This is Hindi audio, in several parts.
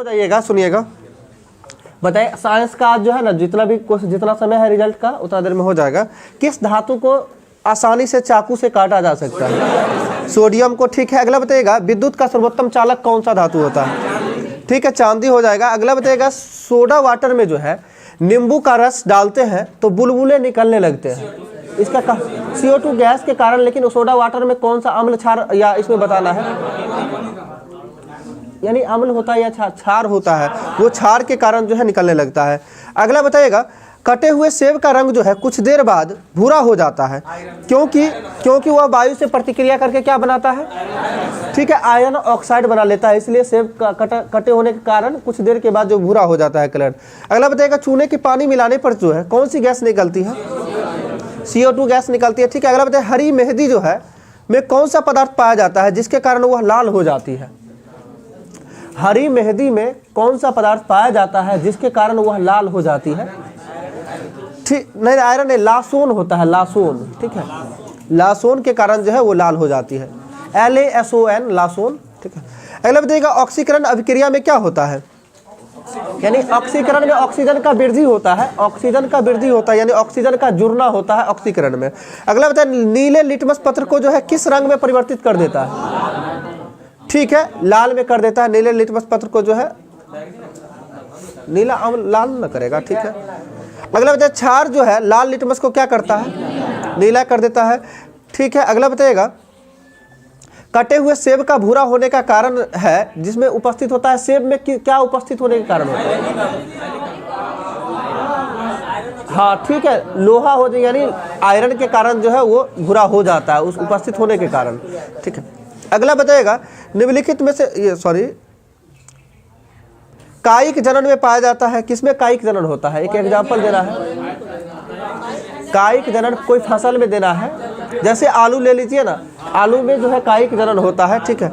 हो जाइएगा, सुनिएगा। बताइए साइंस का आज जो है ना जितना समय है रिजल्ट का उतना देर में हो जाएगा। किस धातु को आसानी से चाकू से काटा जा सकता है? सोडियम को, ठीक है। अगला बताइएगा विद्युत का सर्वोत्तम चालक कौन सा धातु होता है? ठीक है, चांदी हो जाएगा। अगला बताइएगा सोडा वाटर में जो है नींबू का रस डालते हैं तो बुलबुले निकलने लगते हैं, इसका CO2 गैस के कारण। लेकिन सोडा वाटर में कौन सा अम्ल क्षार या इसमें बताना है, यानी अम्ल होता है या क्षार होता है, वो क्षार के कारण जो है निकलने लगता है। अगला बताइएगा कटे हुए सेब का रंग जो है कुछ देर बाद भूरा हो जाता है, क्योंकि वह वायु से प्रतिक्रिया करके क्या बनाता है? ठीक है, आयरन ऑक्साइड बना लेता है, इसलिए सेब का कटे होने के कारण कुछ देर के बाद जो भूरा हो जाता है कलर। अगला बताइएगा चूने के पानी मिलाने पर जो है कौन सी गैस निकलती है? CO2 गैस निकलती है। ठीक है, अगला बताइए हरी मेहंदी जो है में कौन सा पदार्थ पाया जाता है जिसके कारण वह लाल हो जाती है? हरी मेहंदी में कौन सा पदार्थ पाया जाता है जिसके कारण वह लाल हो जाती है? ठीक नहीं, आयरन नहीं, लासोन होता है, लासोन। ठीक है, लासोन के कारण जो है वो लाल हो जाती है, LASON, लासोन। ठीक है, अगला बताइएगा ऑक्सीकरण अभिक्रिया में क्या होता है? यानी ऑक्सीकरण में ऑक्सीजन का वृद्धि होता है, ऑक्सीजन का वृद्धि होता है, यानी ऑक्सीजन का जुड़ना होता है ऑक्सीकरण में। अगला बताइए नीले लिटमस पत्र को जो है किस रंग में परिवर्तित कर देता है? ठीक है, लाल में कर देता है। नीले लिटमस पत्र को जो है नीला लाल न करेगा। ठीक है, अगला बताइए क्षार जो है लाल लिटमस को क्या करता है? नीला कर देता है। ठीक है, अगला बताइएगा कटे हुए सेब का भूरा होने का कारण है जिसमें उपस्थित होता है, सेब में क्या उपस्थित होने के कारण होता है? हाँ ठीक है, लोहा हो जाए, यानी आयरन के कारण जो है वो भूरा हो जाता है उस उपस्थित होने के कारण। ठीक है, अगला बताइएगा निम्नलिखित में से कायिक जनन में पाया जाता है, किसमें कायिक जनन होता है? एक एग्जांपल देना है। कायिक जनन कोई फसल में देना है, जैसे आलू ले लीजिए ना, आलू में जो है कायिक जनन होता है। ठीक है,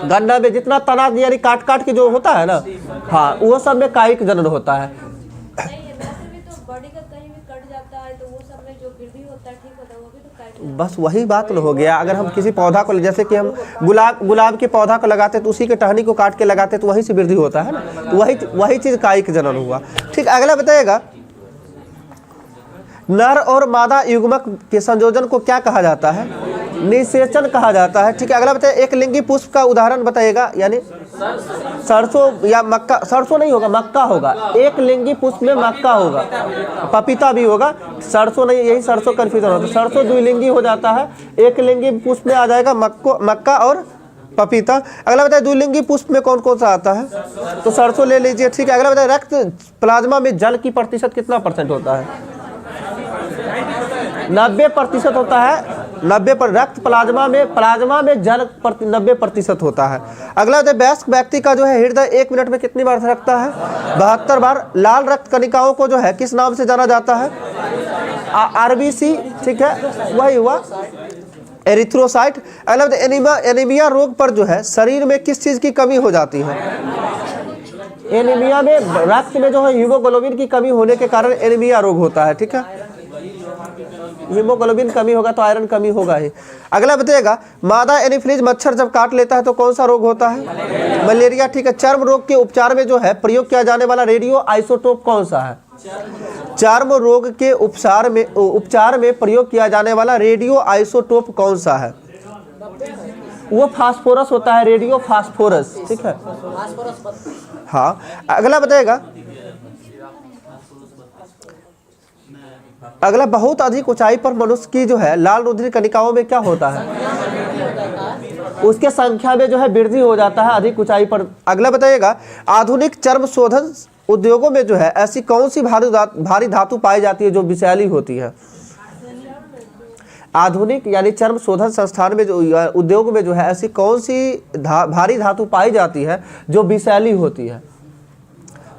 गन्ना में जितना तना यानी काट काट के जो होता है ना, हाँ वो सब में कायिक जनन होता है। बस वही बात न हो गया। अगर हम किसी पौधा को, जैसे कि हम गुलाब के पौधा को लगाते तो उसी के टहनी को काट के लगाते तो वहीं से वृद्धि होता है ना, तो वही चीज कायिक जनन हुआ। ठीक, अगला बताइएगा नर और मादा युग्मक के संयोजन को क्या कहा जाता है? निषेचन कहा जाता है। ठीक है, अगला बताइए एक लिंगी पुष्प का उदाहरण बताइएगा, यानी सरसों या मक्का, सरसों नहीं होगा मक्का होगा, एक लिंगी पुष्प में मक्का होगा, पपीता भी होगा, सरसों नहीं, यही सरसों कंफ्यूजन होता है। सरसों द्विलिंगी हो जाता है, एक लिंगी पुष्प में आ जाएगा मक्का और पपीता। अगला बताइए द्विलिंगी पुष्प में कौन कौन सा आता है? तो सरसों ले लीजिए। ठीक है, अगला बताइए रक्त प्लाज्मा में जल की प्रतिशत कितना % होता है? 90% होता है। 90 पर रक्त प्लाज्मा में जल 90% होता है। अगला वयस्क व्यक्ति का जो है हृदय 1 मिनट में कितनी बार धड़कता है? 72 बार। लाल रक्त कणिकाओं को जो है किस नाम से जाना जाता है? RBC। ठीक है, वही हुआ एरिथ्रोसाइट। अगला एनीमिया रोग पर जो है शरीर में किस चीज की कमी हो जाती है? एनीमिया में रक्त में जो है हीमोग्लोबिन की कमी होने के कारण एनीमिया रोग होता है। ठीक है, हीमोग्लोबिन कमी होगा तो आयरन कमी होगा ही। अगला बताइएगा मादा एनीफिलीज मच्छर जब काट लेता है तो कौन सा रोग होता है? मलेरिया। ठीक है, चर्म रोग के उपचार में जो है प्रयोग किया जाने वाला रेडियो आइसोटोप कौन सा है? चर्म रोग के उपचार में प्रयोग किया जाने वाला रेडियो आइसोटोप कौन सा है? वो फास्फोरस होता है, रेडियो फास्फोरस। ठीक है, हाँ। अगला बताइएगा अगला बहुत अधिक ऊंचाई पर मनुष्य की जो है लाल रुधिर कणिकाओं में क्या होता है? उसके संख्या में जो है वृद्धि हो जाता है अधिक ऊंचाई पर। अगला बताइएगा आधुनिक चर्म शोधन उद्योगों में जो है ऐसी कौन सी भारी धातु पाई जाती है जो विषैली होती है? आधुनिक यानी चर्म शोधन संस्थान में जो उद्योग में जो है ऐसी कौन सी भारी धातु पाई जाती है जो विषैली होती है?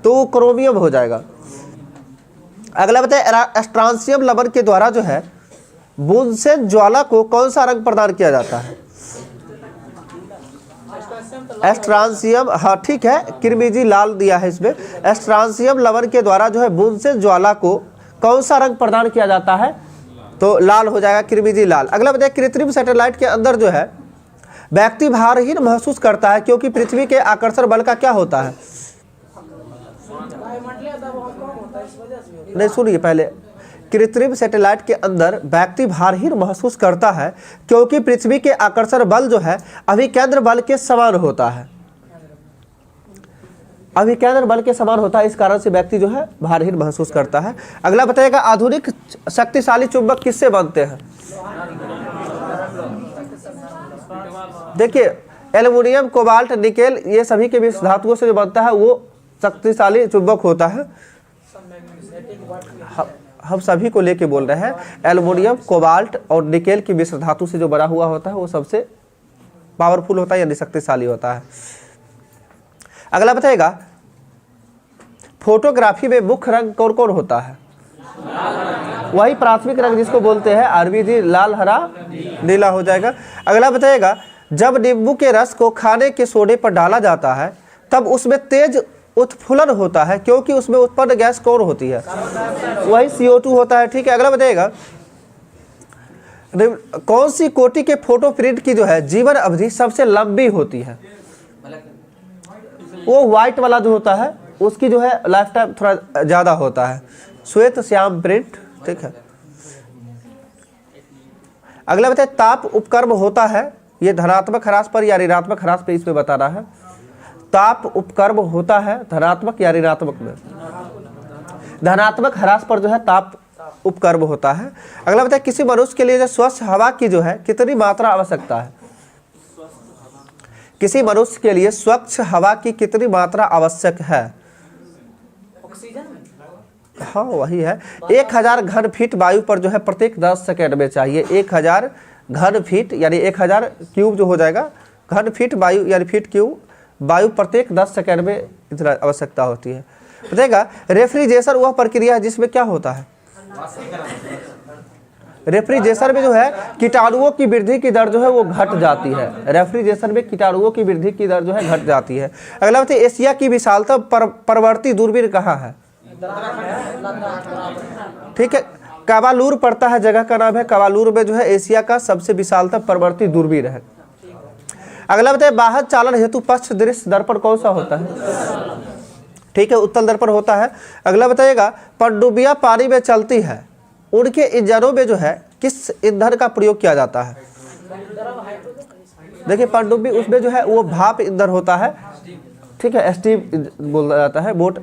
तो वो क्रोमियम हो जाएगा। अगला बताए स्ट्रांसियम लवण के द्वारा जो है बुनसेन ज्वाला को कौन सा रंग प्रदान किया जाता है? स्ट्रांसियम, हाँ ठीक है, किरमिजी लाल दिया है इसमें। स्ट्रांसियम लवण के द्वारा जो है बुनसेन ज्वाला को कौन सा रंग प्रदान किया जाता है? तो लाल हो जाएगा, किरमिजी लाल। अगला बताइए कृत्रिम सैटेलाइट के अंदर जो है व्यक्ति भारहीन महसूस करता है क्योंकि पृथ्वी के आकर्षण बल का क्या होता है? नहीं, सुनिए पहले। कृत्रिम सैटेलाइट के अंदर व्यक्ति भारहीन महसूस करता है क्योंकि पृथ्वी के आकर्षण बल जो है अभिकेंद्र बल के समान होता है। अभिकेंद्र बल के समान होता है, इस कारण से व्यक्ति जो है भारहीन महसूस करता है। अगला बताइएगा, आधुनिक शक्तिशाली चुंबक किससे बनते हैं? देखिए, एल्युमिनियम, कोबाल्ट, निकेल, ये सभी के मिश्र धातुओं से जो बनता है वो शक्तिशाली चुंबक होता है। हम सभी को लेके बोल रहे हैं, एल्युमिनियम, कोबाल्ट और निकेल की मिश्र धातु से जो बना हुआ होता है वो सबसे पावरफुल होता है यानी शक्तिशाली होता है। अगला बताइएगा, फोटोग्राफी में मुख्य रंग कौन कौन होता है? वही प्राथमिक रंग जिसको बोलते हैं RBG, लाल, हरा, नीला हो जाएगा। अगला बताइएगा, जब नींबू के रस को खाने के सोडे पर डाला जाता है तब उसमें तेज उत्फुल्लन होता है क्योंकि उसमें उत्पन्न गैस कौन होती है? वही CO2 होता है। ठीक है, अगला बताइएगा, कौन सी कोटि के फोटो प्रिंट की जो है जीवन अवधि सबसे लंबी होती है? वो व्हाइट वाला जो होता है उसकी जो है लाइफ टाइम थोड़ा ज्यादा होता है, श्वेत श्याम प्रिंट। ठीक है, अगला बताइए, ताप उपकर्म होता है, ये धनात्मक ह्रास पर या ऋणात्मक ह्रास पे इसमें बताना है। ताप उपकर्म होता है धनात्मक या ऋणात्मक में? धनात्मक ह्रास पर जो है ताप उपकर्म होता है। अगला बताइए, किसी मनुष्य के लिए जो स्वच्छ हवा की जो है कितनी मात्रा आवश्यकता है? किसी मनुष्य के लिए स्वच्छ हवा की कितनी मात्रा आवश्यक है? हाँ वही है, 1000 घन फीट वायु पर जो है प्रत्येक 10 सेकेंड में चाहिए। 1000 घन फीट यानी 1000 क्यूब जो हो जाएगा, घन फीट वायु यानी फीट क्यूब वायु प्रत्येक 10 सेकेंड में इतना आवश्यकता होती है। बताइएगा, रेफ्रिजरेशन वह प्रक्रिया है जिसमें क्या होता है? रेफ्रिजरेशन में जो है कीटाणुओं की वृद्धि की दर जो है वो घट जाती है। रेफ्रिजरेशन में कीटाणुओं की वृद्धि की दर जो है घट जाती है। अगला बताइए, एशिया की विशालता परवर्ती दूरबीन कहाँ है? ठीक है, काबालूर पड़ता है, जगह का नाम है काबालूर में जो है एशिया का सबसे विशालता परवर्ती दूरबीन है। अगला बताइए, बाह्य चालन हेतु पक्ष दृश्य दर्पण कौन सा होता है? ठीक है, उत्तल दर्पण होता है। अगला बताइएगा, पनडुब्बियां पानी में चलती है, उनके इंजनों में जो है किस ईंधन का प्रयोग किया जाता है? देखिए, पनडुब्बी उसमें जो है वो भाप ईंधन होता है। ठीक है, स्टीम बोला जाता है। बोट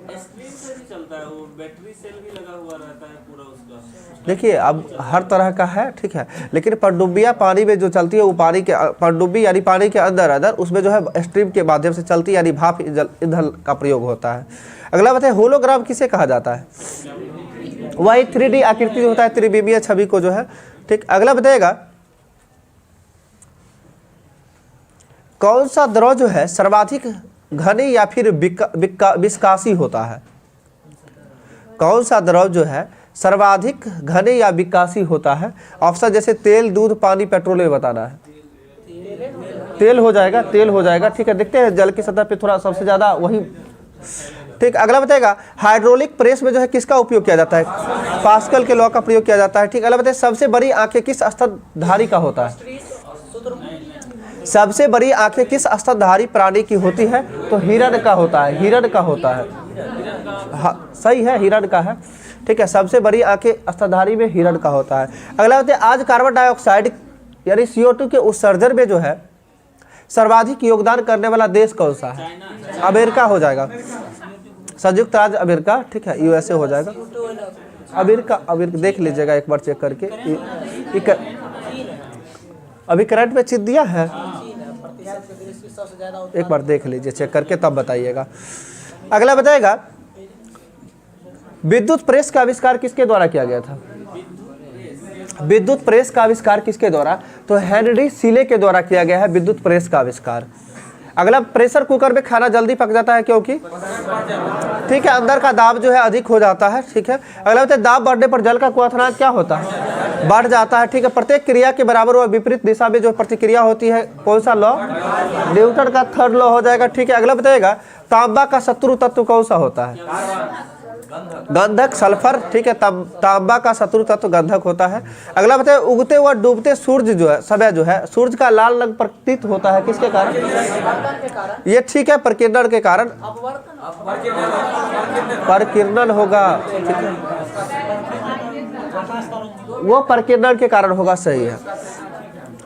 देखिए अब हर तरह का है। ठीक है, लेकिन पनडुब्बियां पानी में जो चलती है वो पानी के पनडुब्बी यानी पानी के अंदर उसमें जो है स्ट्रीम के माध्यम से चलती है यानी भाप ईंधन का प्रयोग होता है। अगला बताइए, होलोग्राम किसे कहा जाता है? वही 3D आकृति जो होता है, त्रिविमीय छवि को जो है। ठीक, अगला बताइएगा, कौन सा द्रव जो है सर्वाधिक घनी या फिर विस्कासी होता है? कौन सा द्रव जो है सर्वाधिक घने या विकासी होता है? ऑप्शन जैसे तेल, दूध, पानी, पेट्रोल में बताना है। तेल हो जाएगा, तेल हो जाएगा। ठीक है, देखते हैं जल की सतह पे थोड़ा सबसे ज्यादा वही। ठीक, अगला बताएगा, हाइड्रोलिक प्रेस में जो है किसका उपयोग किया जाता है? पास्कल के लॉ का प्रयोग किया जाता है। ठीक, अगला बताइए, सबसे बड़ी आंखें किस स्तनधारी का होता है? सबसे बड़ी आंखें किस स्तनधारी प्राणी की होती है? तो हिरण का होता है, हिरण का होता है। हाँ सही है, हिरण का है। ठीक है, सबसे बड़ी आंखें स्तनधारी में हिरण का होता है। अगला बताइए, आज कार्बन डाइऑक्साइड यानी CO2 के उत्सर्जन में जो है सर्वाधिक योगदान करने वाला देश कौन सा है? अमेरिका हो जाएगा, संयुक्त राज्य अमेरिका। ठीक है, USA हो जाएगा। अमेरिका देख लीजिएगा एक बार चेक करके, अभी करंट में चित दिया है, एक बार देख लीजिए चेक करके तब बताइएगा। अगला बताएगा, विद्युत प्रेस का आविष्कार किसके द्वारा किया गया था? विद्युत प्रेस का आविष्कार किसके द्वारा? तो हेनरी सीले के द्वारा किया गया है विद्युत प्रेस का आविष्कार। अगला, प्रेशर कुकर में खाना जल्दी पक जाता है क्योंकि? ठीक है, अंदर का दाब जो है अधिक हो जाता है। ठीक है, अगला बताइए, दाब बढ़ने पर जल का क्वथनांक क्या होता है? बढ़ जाता है। ठीक है, प्रत्येक क्रिया के बराबर व विपरीत दिशा में जो प्रतिक्रिया होती है, कौन सा लॉ? न्यूटन का थर्ड लॉ हो जाएगा। ठीक है, अगला बताइएगा, तांबा का शत्रु तत्व कौन सा होता है? गंधक, सल्फर, ठीक है। तांबा का शत्रु तत्व गंधक होता है। अगला बताइए, उगते व डूबते सूर्य जो है, समय जो है, सूर्य का लाल रंग प्रतीत होता है किसके कारण? ये ठीक है, प्रकीर्णन के कारण। प्रकीर्णन होगा, ठीक है, वो प्रकीर्णन के कारण होगा, सही है।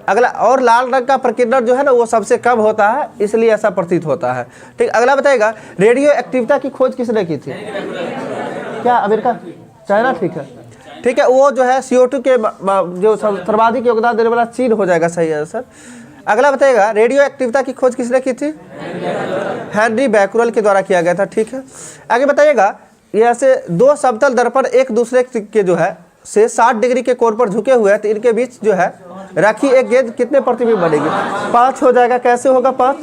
अगला, और लाल रंग का प्रकीर्णन जो है ना वो सबसे कम होता है, इसलिए ऐसा प्रतीत होता है, ठीक। अगला बताइएगा, रेडियो एक्टिविटी की खोज किसने की थी? क्या अमेरिका, चाइना, ठीक है, ठीक है। वो जो है CO2 के जो सर्वाधिक योगदान देने वाला चीन हो जाएगा, सही आंसर। अगला बताइएगा, रेडियो एक्टिविटी की खोज किसने की थी? हेनरी बैक्यूरेल के द्वारा किया गया था, ठीक है। आगे बताइएगा, ये ऐसे दो समतल दर्पण एक दूसरे के जो है से 60 डिग्री के कोण पर झुके हुए हैं, तो इनके बीच जो है रखी एक गेंद कितने प्रतिबिंब बनेगी? 5 हो जाएगा। कैसे होगा 5?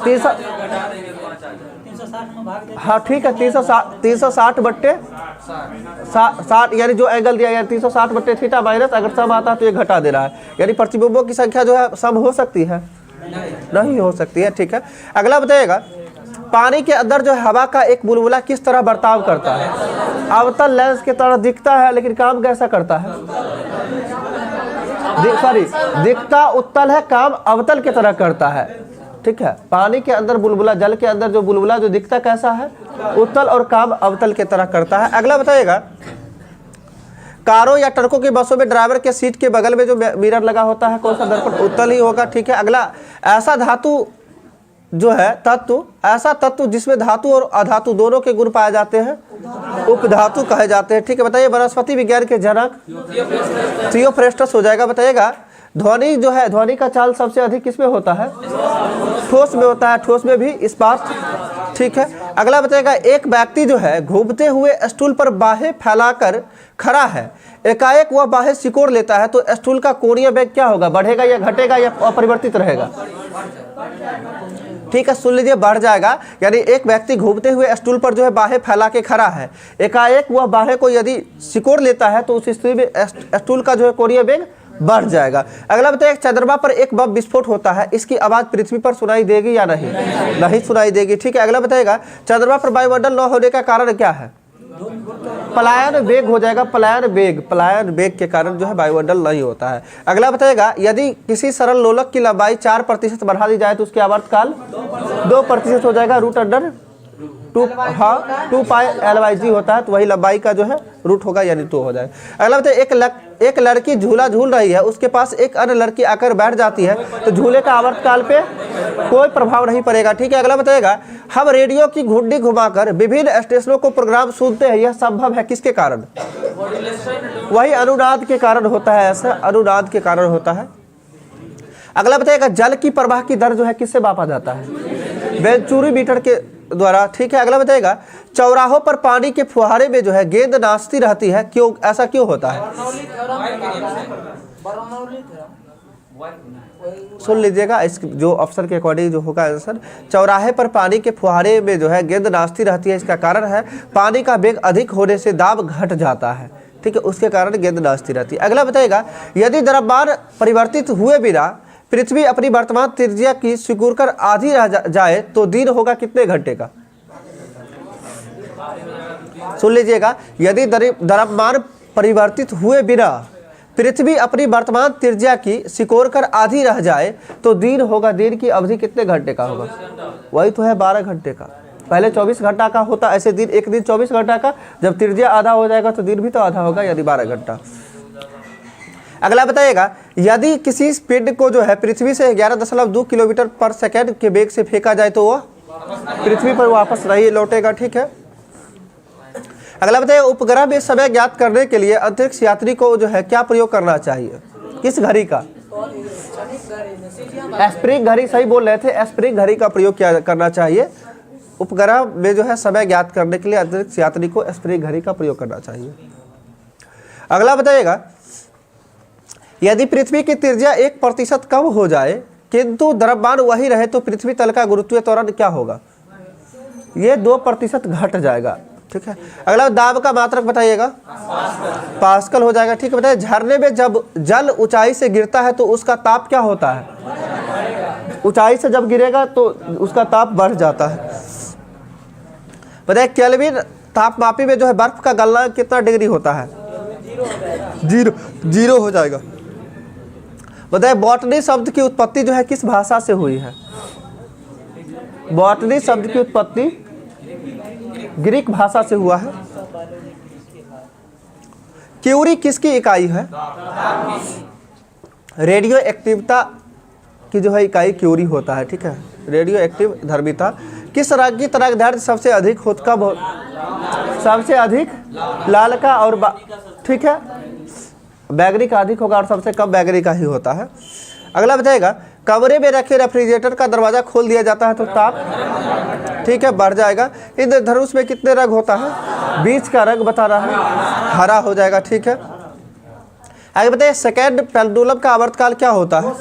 360, हाँ ठीक है, 360 बट्टे 60, यानी जो एंगल दिया गया 360 बट्टे थीटा माइनस, अगर सम आता है तो ये घटा दे रहा है, यानी प्रतिबिंबों की संख्या जो है सम हो सकती है? नहीं हो सकती है, ठीक है। अगला बताइएगा, पानी के अंदर जो हवा का एक बुलबुला किस तरह बर्ताव करता है? अवतल लेंस की तरह दिखता है, लेकिन काम कैसा करता है? सॉरी, दिखता उत्तल है, काम अवतल की तरह करता है, ठीक है। पानी के अंदर बुलबुला, जल के अंदर जो बुलबुला जो दिखता कैसा है? उत्तल, और काम अवतल की तरह करता है। अगला बताइएगा, कारों या ट्रकों की बसों में ड्राइवर के सीट के बगल में जो मिरर लगा होता है, कौन सा दर्पण? उत्तल ही होगा, ठीक है। अगला, ऐसा धातु जो है तत्व, ऐसा तत्व जिसमें धातु और अधातु दोनों के गुण पाए जाते हैं, उपधातु कहे जाते हैं, ठीक है। बताइए, वनस्पति विज्ञान के जनक थियोफ्रेस्टस हो जाएगा। बताइएगा, ध्वनि जो है, ध्वनि का चाल सबसे अधिक किसमें होता है? ठोस में होता है, ठोस में भी इस्पात, ठीक है। अगला बताइएगा, एक व्यक्ति जो है घूमते हुए स्टूल पर बाहें फैलाकर खड़ा है, एकाएक वह बाहें सिकोड़ लेता है, तो स्टूल का कोणीय वेग क्या होगा? बढ़ेगा या घटेगा या अपरिवर्तित रहेगा? ठीक है, सुन लीजिए, बढ़ जाएगा। यानी एक व्यक्ति घूमते हुए स्टूल पर जो है बाहें फैला के खड़ा है, एकाएक वह बाहें को यदि सिकोड़ लेता है तो उस स्थिति में स्टूल का जो है कोणीय वेग बढ़ जाएगा। अगला बताइए, चंद्रमा पर एक बम विस्फोट होता है, इसकी आवाज पृथ्वी पर सुनाई देगी या नहीं? नहीं सुनाई देगी, ठीक है। अगला बताइएगा, चंद्रमा पर वायुमंडल न होने का कारण क्या है? पलायन वेग हो जाएगा, पलायन वेग के कारण जो है वायुमंडल नहीं होता है। अगला बताइएगा, यदि किसी सरल लोलक की लंबाई 4% बढ़ा दी जाए तो उसकी आवर्तकाल 2% हो जाएगा, रूट अंडर 2 पाई LYG होता है, तो वही लंबाई का जो है रूट होगा, यानी 2 हो जाएगा। अगला बताइए, एक लड़की झूला झूल रही है, उसके पास एक अन्य लड़की आकर बैठ जाती है, तो झूले का आवर्तकाल पे कोई प्रभाव नहीं पड़ेगा, ठीक है। अगला बताइएगा, हम रेडियो की घुंडी घुमाकर विभिन्न स्टेशनों को प्रोग्राम सुनते हैं, यह संभव है किसके कारण? वही अनुनाद के कारण होता है, ऐसा अनुनाद के कारण होता है। अगला बताइएगा, जल की प्रवाह की दर जो है किससे मापा जाता है? वेंचुरी मीटर के द्वारा, ठीक है। अगला बताइएगा, चौराहों पर पानी के फुहारे में जो है गेंद नाचती रहती है, क्यों, ऐसा क्यों होता है? सुन लीजिएगा, इस जो ऑप्शन के अकॉर्डिंग जो होगा आंसर, चौराहे पर पानी के फुहारे में जो है गेंद नाचती रहती है, इसका कारण है पानी का वेग अधिक होने से दाब घट जाता है, ठीक है, उसके कारण गेंद नाचती रहती है। अगला बताइएगा, यदि द्रव्यमान परिवर्तित हुए बिना पृथ्वी अपनी वर्तमान त्रिज्या की सिकुड़ कर आधी रह जाए तो दिन होगा कितने घंटे का? सुन लीजिएगा, यदि द्रव्यमान परिवर्तित हुए बिना पृथ्वी अपनी वर्तमान त्रिज्या की सिकोड़ कर आधी रह जाए तो दिन होगा, दिन की अवधि कितने घंटे का होगा? वही तो है 12 घंटे का। पहले 24 घंटा का होता, ऐसे दिन, एक दिन 24 घंटा का, जब त्रिज्या आधा हो जाएगा तो दिन भी तो आधा होगा, यानी 12 घंटा। अगला बताइएगा, यदि किसी पिंड को जो है पृथ्वी से 11.2 किलोमीटर पर सेकेंड के वेग से फेंका जाए तो वह पृथ्वी पर वापस नहीं लौटेगा, ठीक है। अगला बताइए, उपग्रह में समय ज्ञात करने के लिए अंतरिक्ष यात्री को जो है क्या प्रयोग करना चाहिए? किस घड़ी का? स्प्रिंग घड़ी, सही बोल रहे थे, स्प्रिंग घड़ी का प्रयोग क्या करना चाहिए? उपग्रह में जो है समय ज्ञात करने के लिए अंतरिक्ष यात्री को स्प्रिंग घड़ी का प्रयोग करना चाहिए। अगला बताइएगा, यदि पृथ्वी की त्रिज्या 1% कम हो जाए किंतु द्रव्यमान वही रहे तो पृथ्वी तल का गुरुत्वीय त्वरण क्या होगा? ये 2% घट जाएगा, ठीक है। अगला, दाब का मात्रक बताइएगा, पास्कल हो जाएगा, ठीक है। बताइए, झरने में जब जल ऊंचाई से गिरता है तो उसका ताप क्या होता है? ऊंचाई से जब गिरेगा तो उसका ताप बढ़ जाता है। बताइए केल्विन तापमापी में जो है बर्फ का गलना कितना डिग्री होता है? जीरो हो जाएगा। बताइए बॉटनी शब्द की उत्पत्ति जो है किस भाषा से हुई है? बॉटनी शब्द की उत्पत्ति ग्रीक भाषा से हुआ है। क्यूरी किसकी इकाई है? रेडियो एक्टिविता की जो है इकाई क्यूरी होता है, ठीक है, रेडियो एक्टिव धर्मिता। किस रंग की तरंगदैर्घ्य सबसे अधिक होता सबसे अधिक लाल का और ठीक है, बैगनी का अधिक होगा और सबसे कम बैगनी का ही होता है। अगला बताएगा कमरे में रखे रेफ्रिजरेटर का दरवाजा खोल दिया जाता है तो ताप, ठीक है, बढ़ जाएगा। इंद्रधनुष में कितने रंग होता है? बीच का रंग बता रहा है, हरा हो जाएगा, ठीक है। आगे बताइए सेकेंड पेंडुलम का आवर्तकाल क्या होता है?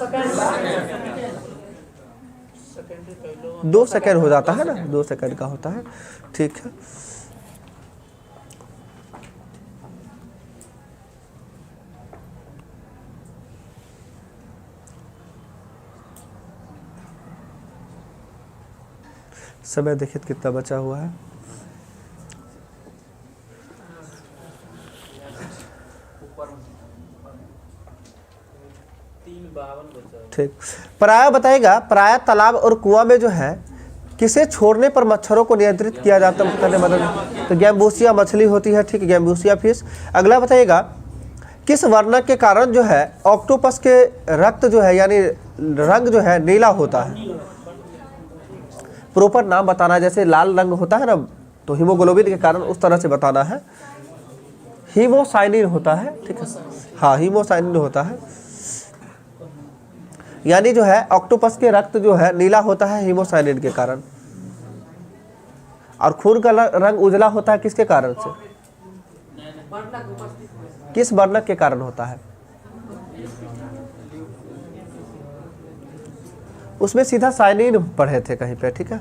2 सेकेंड हो जाता है ना, 2 सेकेंड का होता है, ठीक है। समय देखिए कितना बचा हुआ है। ठीक, प्राय बताएगा प्राय तालाब और कुआं में जो है किसे छोड़ने पर मच्छरों को नियंत्रित किया जाता है? मदद तो गैम्बूसिया मछली होती है, ठीक है, गैम्बूसिया फिश। अगला बताइएगा किस वर्णक के कारण जो है ऑक्टोपस के रक्त जो है यानी रंग जो है नीला होता है? प्रॉपर नाम बताना है, जैसे लाल रंग होता है ना तो हीमोग्लोबिन के कारण उस तरह से बताना है। हीमोसाइनिन होता है, ठीक है, हाँ हीमोसाइनिन होता है, यानी जो है ऑक्टोपस के रक्त जो है नीला होता है हीमोसाइनिन के कारण। और खून का रंग उजला होता है किसके कारण से? किस वर्णक के कारण होता है? उसमें सीधा साइनिन पढ़े थे कहीं पे, ठीक है,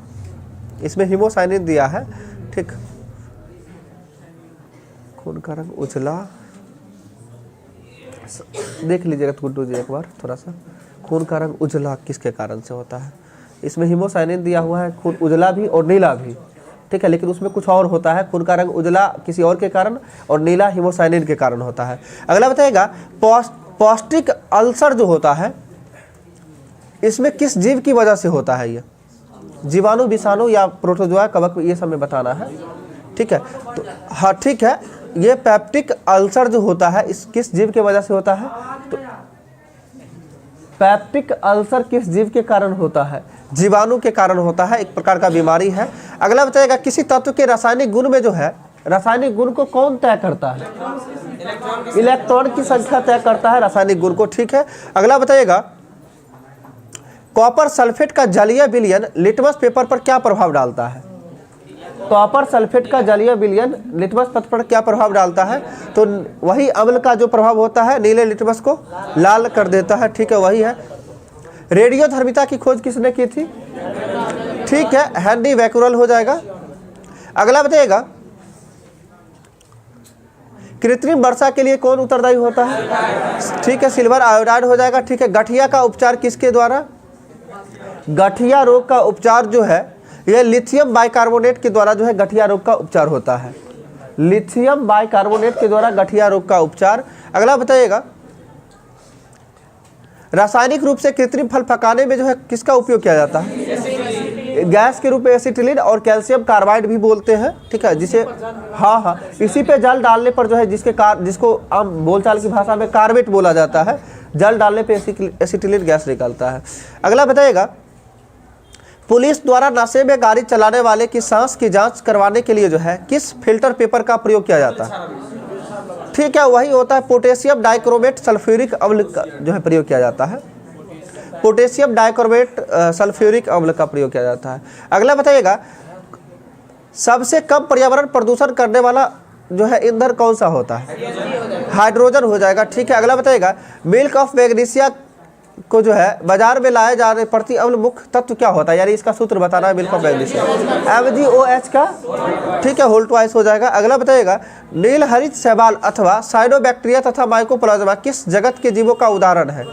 इसमें हीमोसाइनिन दिया है, ठीक। खून का रंग उजला देख लीजिएगा गुड्डू जी एक बार थोड़ा सा। खून का रंग उजला किसके कारण से होता है? इसमें हीमोसाइनिन दिया हुआ है, खून उजला भी और नीला भी, ठीक है, लेकिन उसमें कुछ और होता है। खून का रंग उजला किसी और के कारण और नीला हीमोसाइनिन के कारण होता है। अगला बताएगा पौष्टिक अल्सर जो होता है इसमें किस जीव की वजह से होता है? ये जीवाणु, विषाणु या प्रोटोजोआ, कवक, ये सब में बताना है, ठीक है। तो हाँ ठीक है, ये पेप्टिक अल्सर जो होता है इस किस जीव के वजह से होता है? तो पेप्टिक अल्सर किस जीव के कारण होता है? जीवाणु के कारण होता है, एक प्रकार का बीमारी है। अगला बताएगा किसी तत्व के रासायनिक गुण में जो है रासायनिक गुण को कौन तय करता है? इलेक्ट्रॉन की संख्या तय करता है रासायनिक गुण को, ठीक है। अगला बताइएगा कॉपर सल्फेट का जलीय विलयन लिटमस पेपर पर क्या प्रभाव डालता है? कॉपर सल्फेट का जलीय विलयन लिटमस पेपर पर क्या प्रभाव डालता है? तो वही अम्ल का जो प्रभाव होता है नीले लिटमस को लाल कर देता है, ठीक है, वही है। रेडियो धर्मिता की खोज किसने की थी? ठीक है, हेनरी बैक्यूरेल हो जाएगा। अगला बताइएगा कृत्रिम वर्षा के लिए कौन उत्तरदायी होता है? ठीक है, सिल्वर आयोडाइड हो जाएगा, ठीक है। गठिया का उपचार किसके द्वारा? गठिया रोग का उपचार जो है यह लिथियम बाइकार्बोनेट के द्वारा जो है गठिया रोग का उपचार होता है। लिथियम बाइकार्बोनेट के द्वारा गठिया रोग का उपचार। अगला बताइएगा रासायनिक रूप से कृत्रिम फल पकाने में जो है किसका उपयोग किया जाता है? गैस के रूप में एसिटिलीन और कैल्शियम कार्बाइड भी बोलते हैं, ठीक है, जिसे हाँ इसी पे जल डालने पर जो है जिसको आम बोलचाल की भाषा में कार्बेट बोला जाता है, जल डालने पे एसिटिलीन गैस निकलता है। अगला बताइएगा पुलिस द्वारा नशे में गाड़ी चलाने वाले की सांस की जांच करवाने के लिए जो है किस फिल्टर पेपर का प्रयोग किया जाता है? ठीक है, वही होता है पोटेशियम डाइक्रोमेट सल्फ्यूरिक अम्ल का जो है प्रयोग किया जाता है। पोटेशियम डाइक्रोमेट सल्फ्यूरिक अम्ल का प्रयोग किया जाता है। अगला बताइएगा सबसे कम पर्यावरण प्रदूषण करने वाला जो है ईंधन कौन सा होता है? हाइड्रोजन हो जाएगा, ठीक है। अगला बताइएगा मिल्क ऑफ मैग्नीशिया को जो है बाजार में लाए जा रहे प्रति अम्ल मुख्य तत्व क्या होता है? यानी इसका सूत्र बताना है मिल्क ऑफ मैग्नीशिया, MgOH का, ठीक है, होल ट्वाइस हो जाएगा। अगला बताइएगा नील हरित शैवाल अथवा साइनोबैक्टीरिया तथा माइकोप्लाज्मा किस जगत के जीवों का उदाहरण है?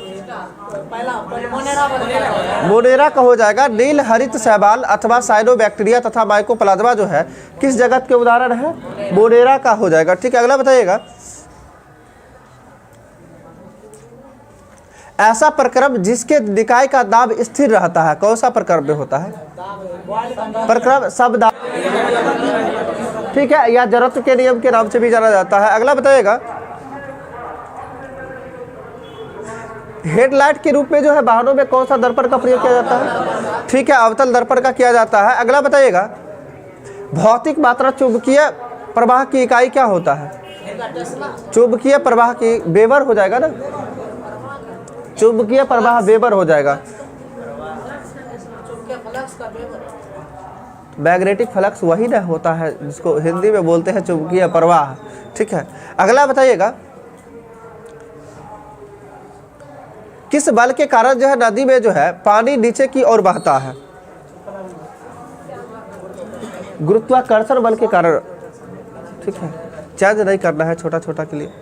मोनेरा का हो जाएगा। नील हरित शैवाल अथवा साइनोबैक्टीरिया तथा माइकोप्लाज्मा जो है किस जगत के उदाहरण है? मोनेरा का हो जाएगा। ठीक है, अगला बताइएगा। ऐसा प्रक्रम जिसके निकाय का दाब स्थिर रहता है, कौन सा प्रक्रम में होता है? प्रक्रम शब्द, ठीक है, या जड़त्व के नियम के नाम से भी जाना जाता है। अगला बताइएगा। हेडलाइट के रूप में जो है वाहनों में कौन सा दर्पण का प्रयोग किया जाता है? ठीक है, अवतल दर्पण का किया जाता है। अगला बताइएगा। भौतिक मात्रा चुंबकीय प्रवाह की इकाई क्या होता है? चुंबकीय प्रवाह की वेबर हो जाएगा ना, चुंबकीय प्रवाह वेबर हो जाएगा। मैग्नेटिक फ्लक्स वही ना होता है जिसको हिंदी में बोलते हैं चुंबकीय प्रवाह। ठीक है, अगला बताइएगा। किस बल के कारण जो है नदी में जो है पानी नीचे की ओर बहता है? गुरुत्वाकर्षण बल के कारण। ठीक है, चेंज नहीं करना है छोटा छोटा के लिए।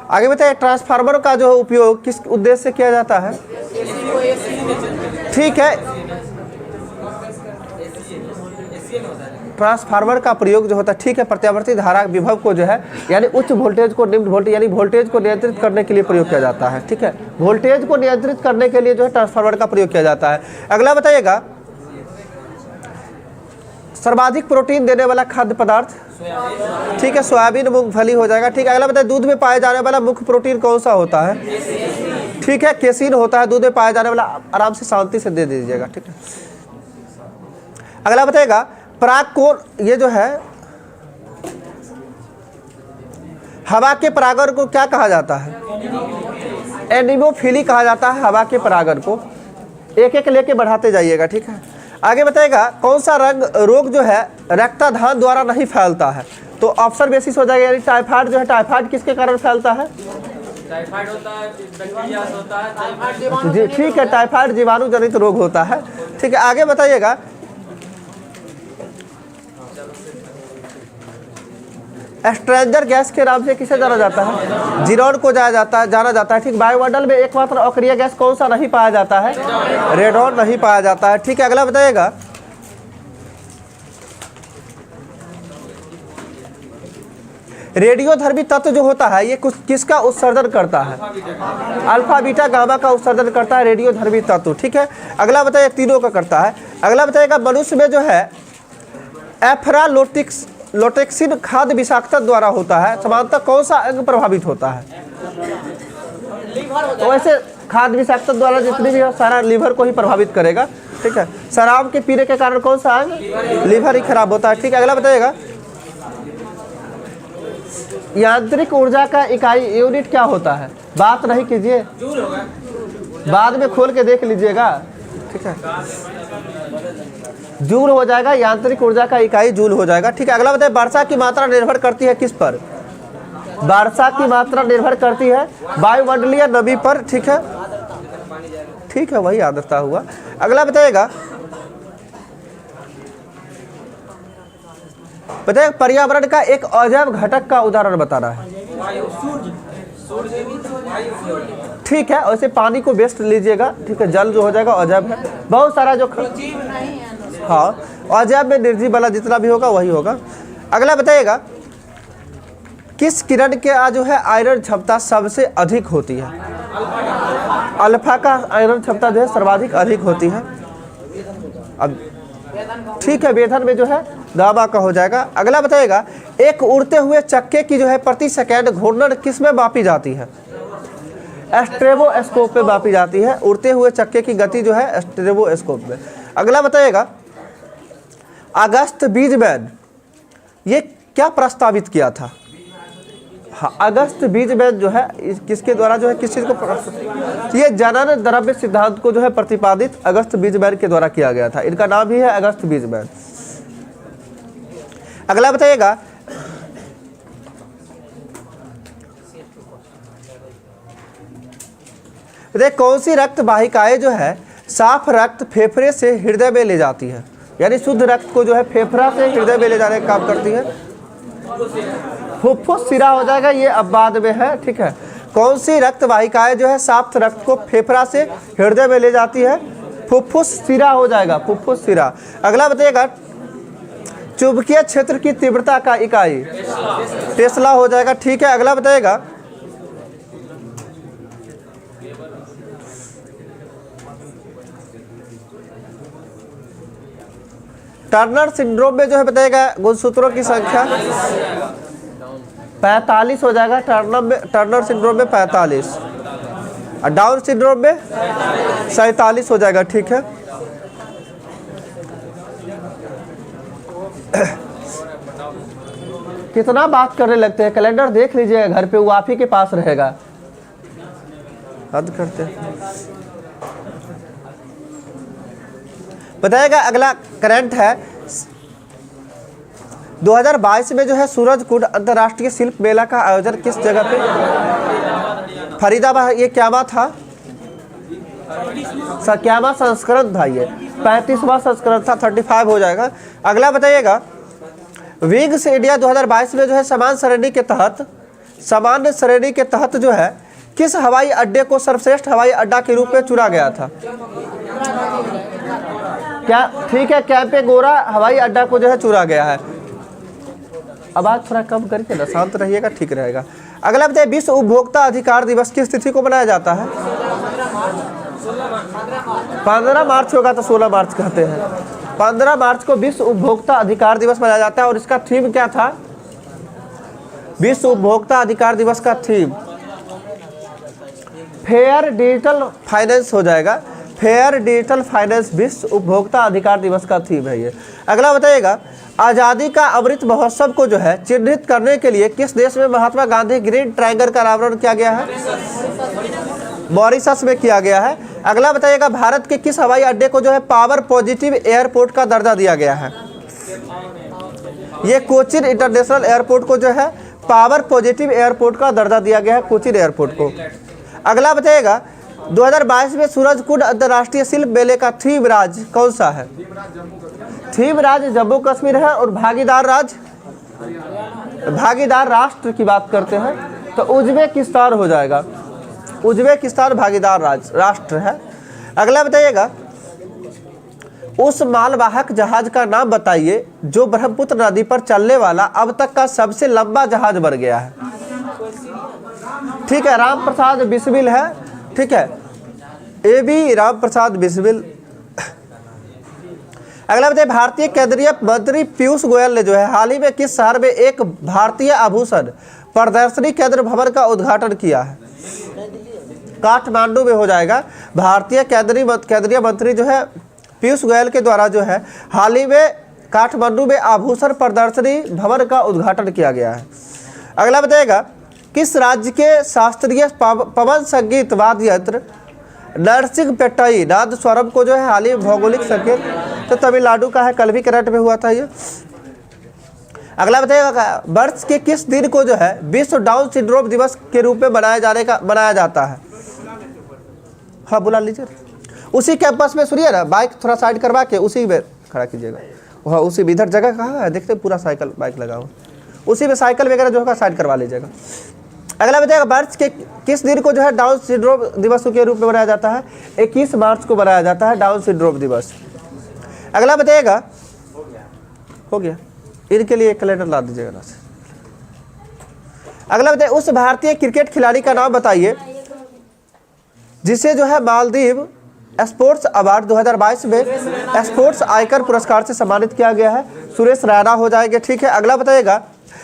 आगे बताइए। ट्रांसफार्मर का जो उपयोग किस उद्देश्य से किया जाता है? ठीक है, ट्रांसफार्मर का प्रयोग जो होता है, ठीक है, प्रत्यावर्ती धारा विभव को जो है यानी उच्च वोल्टेज को निम्न वोल्टेज यानी वोल्टेज को नियंत्रित करने के लिए प्रयोग किया जाता है। ठीक है, वोल्टेज को नियंत्रित करने के लिए जो है ट्रांसफार्मर का प्रयोग किया जाता है। अगला बताइएगा। सर्वाधिक प्रोटीन देने वाला खाद्य पदार्थ? ठीक है, सोयाबीन मूंगफली हो जाएगा। ठीक है, अगला बताइए। दूध में पाया जाने वाला मुख्य प्रोटीन कौन सा होता है? ठीक है, केसिन होता है दूध में पाया जाने वाला। आराम से शांति से दे दीजिएगा। ठीक है, अगला बताइएगा। पराग कोण, ये जो है हवा के परागण को क्या कहा जाता है? एनिमोफिली कहा जाता है हवा के परागण को। एक एक लेके बढ़ाते जाइएगा। ठीक है, आगे बताइएगा। कौन सा रोग जो है रक्तदान द्वारा नहीं फैलता है? तो ऑप्शन बेसिस हो जाएगा, यानी टाइफाइड जो है, टाइफाइड किसके कारण फैलता है? टाइफाइड होता है, बैक्टीरिया होता है जी, ठीक है, टाइफाइड जीवाणु जनित रोग होता है। ठीक है, आगे बताइएगा। स्ट्रेंजर गैस के नाम से किसे जाना जाता है? जीरोन को जाना जाता है। ठीक, वायुमंडल में एकमात्र अक्रिय गैस कौन सा नहीं पाया जाता है? रेडॉन नहीं पाया जाता है। ठीक है, अगला बताइएगा। रेडियोधर्मी तत्व जो होता है ये किसका उत्सर्जन करता है? अल्फा बीटा गामा का उत्सर्जन करता है रेडियोधर्मी तत्व। ठीक है, अगला बताइए। तीनों का करता है। अगला बताइएगा। मनुष्य में जो है एफ्रालोटेक्सिन खाद्य विषाक्तता द्वारा होता है। सामान्यतः कौन सा अंग प्रभावित होता है? तो वैसे खाद्य विषाक्तता द्वारा जितनी भी है सारा लीवर को ही प्रभावित करेगा। ठीक है, शराब के पीने के कारण कौन सा अंग? लीवर ही खराब होता है। ठीक है, अगला बताइएगा। यांत्रिक ऊर्जा का इकाई यूनिट क्या होता है? बात नहीं कीजिए, बाद में खोल के देख लीजिएगा। ठीक है, जूल हो जाएगा। यांत्रिक ऊर्जा का इकाई जूल हो जाएगा। ठीक है, अगला बताइए। वर्षा की मात्रा निर्भर करती है किस पर? वर्षा की मात्रा निर्भर करती है वायुमंडलीय नमी पर। ठीक है, ठीक है, वही आदर्शता हुआ। अगला बताइएगा। पर्यावरण का एक अजैव घटक का उदाहरण बताना है। ठीक है, वैसे पानी को वेस्ट लीजिएगा। ठीक है, जल जो हो जाएगा अजैव है। बहुत सारा जो हाँ अजैव में निर्जीव वाला जितना भी होगा वही होगा। अगला बताइएगा। किस किरण के जो है आयरन क्षमता सबसे अधिक होती है? अल्फा का आयरन क्षमता जो है सर्वाधिक अधिक होती है। अब ठीक है, वेधन में जो है गामा का हो जाएगा। अगला बताइएगा। एक उड़ते हुए चक्के की जो है प्रति सेकंड घूर्णन किस में मापी जाती है? स्ट्रेबोस्कोप पे मापी जाती है। उड़ते हुए चक्के की गति जो है स्ट्रेबोस्कोप में। अगला बताइएगा। अगस्त बीजमैन ये क्या प्रस्तावित किया था? हाँ, अगस्त बीजमैन जो है किसके द्वारा जो है किस चीज को ये जनन द्रव्य सिद्धांत को जो है प्रतिपादित अगस्त बीजमैन के द्वारा किया गया था। इनका नाम ही है अगस्त बीजमैन। अगला बताइएगा। कौन सी रक्त वाहिकाएं जो है साफ रक्त फेफड़े से हृदय में ले जाती है? यानी शुद्ध रक्त को जो है फेफड़ा से हृदय में ले जाने का काम करती है। फुफ्फुस सिरा हो जाएगा, ये अब बाद में है, ठीक है। कौन सी रक्त वाहिकाएं जो है साफ रक्त को फेफड़ा से हृदय में ले जाती है? फुफ्फुस सिरा हो जाएगा, फुफ्फुस सिरा। अगला बताइएगा, चुंबकीय क्षेत्र की तीव्रता का इकाई टेस्ला हो जाएगा, ठीक है। अगला बताइएगा, टर्नर सिंड्रोम में जो है बताइएगा गुणसूत्रों की संख्या 45 हो जाएगा। टर्नर सिंड्रोम में 45 और डाउन सिंड्रोम में 47 हो जाएगा, ठीक है। कितना बात करने लगते हैं, कैलेंडर देख लीजिएगा घर पे, वो आप ही के पास रहेगा। हद करते हैं। बताएगा अगला करंट है, 2022 में जो है सूरजकुंड अंतर्राष्ट्रीय शिल्प मेला का आयोजन किस जगह पे? फरीदाबाद। ये क्या बात था? क्या संस्करण था? ये 35वां संस्करण था, 35 हो जाएगा। अगला बताइएगा, विंग्स इंडिया 2022 में जो है सामान्य श्रेणी के तहत जो है किस हवाई अड्डे को सर्वश्रेष्ठ हवाई अड्डा के रूप में चुना गया था? क्या? ठीक है, कैंपेगोड़ा हवाई अड्डा को जो है चुना गया है। अब आज थोड़ा कम करके ना, शांत रहिएगा, ठीक रहेगा। अगला बताइए, विश्व उपभोक्ता अधिकार दिवस किस तिथि को मनाया जाता है? 15 मार्च होगा तो 16 मार्च कहते हैं। 15 मार्च को विश्व उपभोक्ता अधिकार दिवस मनाया जाता है और इसका थीम क्या था? विश्व उपभोक्ता अधिकार दिवस का थीम फेयर डिजिटल फाइनेंस हो जाएगा। फेयर डिजिटल फाइनेंस विश्व उपभोक्ता अधिकार दिवस का थीम है ये। अगला बताइएगा, आज़ादी का अमृत महोत्सव को जो है चिन्हित करने के लिए किस देश में महात्मा गांधी ग्रीन ट्रायंगल का अनावरण किया गया है? मॉरिशस में किया गया है। अगला बताइएगा, भारत के किस हवाई अड्डे को जो है पावर पॉजिटिव एयरपोर्ट का दर्जा दिया गया है? ये कोचिन इंटरनेशनल एयरपोर्ट को जो है पावर पॉजिटिव एयरपोर्ट का दर्जा दिया गया है, कोचिन एयरपोर्ट को। अगला बताइएगा, 2022 में सूरजकुंड अंतर्राष्ट्रीय शिल्प मेले का थीम राज्य कौन सा है? थीम राज्य जम्मू कश्मीर है और भागीदार राष्ट्र की बात करते हैं तो उज्बेकिस्तान हो जाएगा। उज्बेकिस्तान भागीदार राष्ट्र है। अगला बताइएगा, उस मालवाहक जहाज का नाम बताइए जो ब्रह्मपुत्र नदी पर चलने वाला अब तक का सबसे लंबा जहाज बन गया है। ठीक है, राम प्रसाद बिस्मिल है, ठीक है, ए बी राम प्रसाद बिस्मिल। अगला बताइए, भारतीय केंद्रीय मंत्री पीयूष गोयल ने जो है हाल ही में किस शहर में एक भारतीय आभूषण प्रदर्शनी केंद्र भवन का उद्घाटन किया है? काठमांडू में हो जाएगा। भारतीय केंद्रीय मंत्री जो है पीयूष गोयल के द्वारा जो है हाल ही में काठमांडू में आभूषण प्रदर्शनी भवन का उद्घाटन किया गया है। अगला बताइएगा, किस राज्य के शास्त्रीय पवन संगीत वाद्य यंत्र नरसिंहपेट्टई नाद स्वरम को जो है हाल ही भौगोलिक संकेत तो तमिलनाडु का है, कल भी करंट में हुआ था ये। अगला बताइएगा, वर्ष के किस दिन को जो है विश्व डाउन सिंड्रोम दिवस के रूप में मनाया जाता है? हाँ बुला लीजिए, उसी कैंपस में सुनिए ना, बाइक थोड़ा साइड करवा के उसी में खड़ा कीजिएगा। हाँ उसी में, इधर जगह कहाँ है देखते, पूरा साइकिल बाइक लगा हुआ, उसी में साइकिल वगैरह जो होगा साइड करवा लीजिएगा। अगला बताइएगा, वर्ष के किस दिन को जो है डाउन सिंड्रोम दिवस के रूप में मनाया जाता है? 21 मार्च को मनाया जाता है डाउन सिंड्रोम दिवस। अगला बताइएगा, हो गया, इनके लिए एक कैलेंडर ला दीजिएगा ना। अगला बताइए, उस भारतीय क्रिकेट खिलाड़ी का नाम बताइए जिसे जो है मालदीव स्पोर्ट्स अवार्ड 2022 में स्पोर्ट्स आइकन पुरस्कार से सम्मानित किया गया है। सुरेश रैना हो जाएंगे, ठीक है। अगला बताइएगा,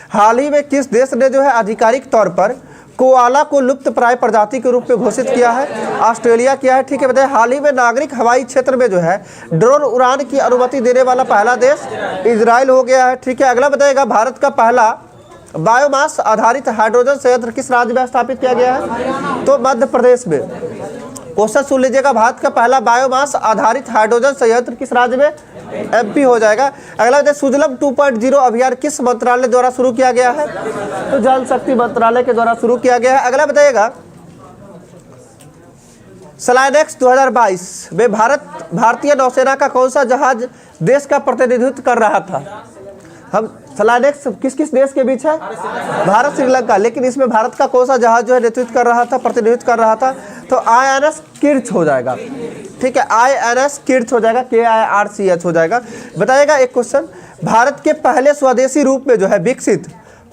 हाल ही में किस देश ने जो है आधिकारिक तौर पर कोआला को लुप्त प्राय प्रजाति के रूप में घोषित किया है? ऑस्ट्रेलिया किया है, ठीक है। बताइए, हाल ही में नागरिक हवाई क्षेत्र में जो है ड्रोन उड़ान की अनुमति देने वाला पहला देश इजराइल हो गया है, ठीक है। अगला बताइएगा, भारत का पहला बायोमास आधारित हाइड्रोजन संयंत्र किस राज्य में स्थापित किया गया है? तो मध्य प्रदेश में। क्वेश्चन सुन लीजिएगा, भारत का पहला बायोमास आधारित हाइड्रोजन संयंत्र किस राज्य में? एमपी हो जाएगा। अगला बताइए, सुजलम 2.0 अभियान किस मंत्रालय द्वारा शुरू किया गया है? तो जल शक्ति मंत्रालय के द्वारा शुरू किया गया है। अगला बताइएगा, स्लाइनेक्स 2022 में भारतीय नौसेना का कौन सा जहाज देश का प्रतिनिधित्व कर रहा था? हम स्लाइडेक्स किस किस देश के बीच है? भारत श्रीलंका। लेकिन इसमें भारत का कौन सा जहाज जो है नेतृत्व कर रहा था, प्रतिनिधित्व कर रहा था? तो INS किर्च हो जाएगा। ठीक है, INS किर्च हो जाएगा, KIRCH हो जाएगा। बताइएगा एक क्वेश्चन, भारत के पहले स्वदेशी रूप में जो है विकसित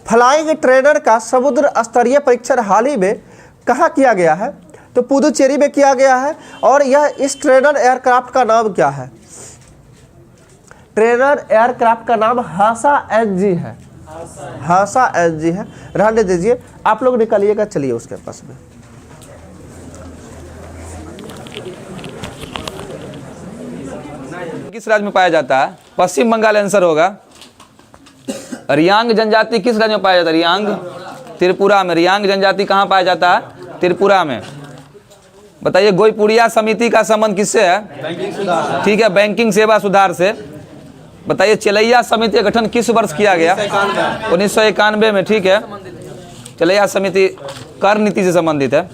फ्लाइंग ट्रेनर का समुद्र स्तरीय परीक्षण हाल ही में कहाँ किया गया है? तो पुदुचेरी में किया गया है। और यह इस ट्रेनर एयरक्राफ्ट का नाम क्या है? ट्रेनर एयरक्राफ्ट का नाम हासा SG है। हासा SG है। रहने दीजिए, आप लोग निकालिएगा, चलिए उसके पास में। किस राज्य में पाया जाता है? पश्चिम बंगाल आंसर होगा। रियांग जनजाति किस राज्य में पाया जाता है? रियांग त्रिपुरा में। रियांग जनजाति कहाँ पाया जाता है? त्रिपुरा में। बताइए गोईपुड़िया समिति का संबंध किससे है? ठीक है, बैंकिंग सेवा सुधार से। बताइए चलैया समिति का गठन किस वर्ष किया गया? 1991 में। ठीक है, चलैया समिति कर नीति से संबंधित है।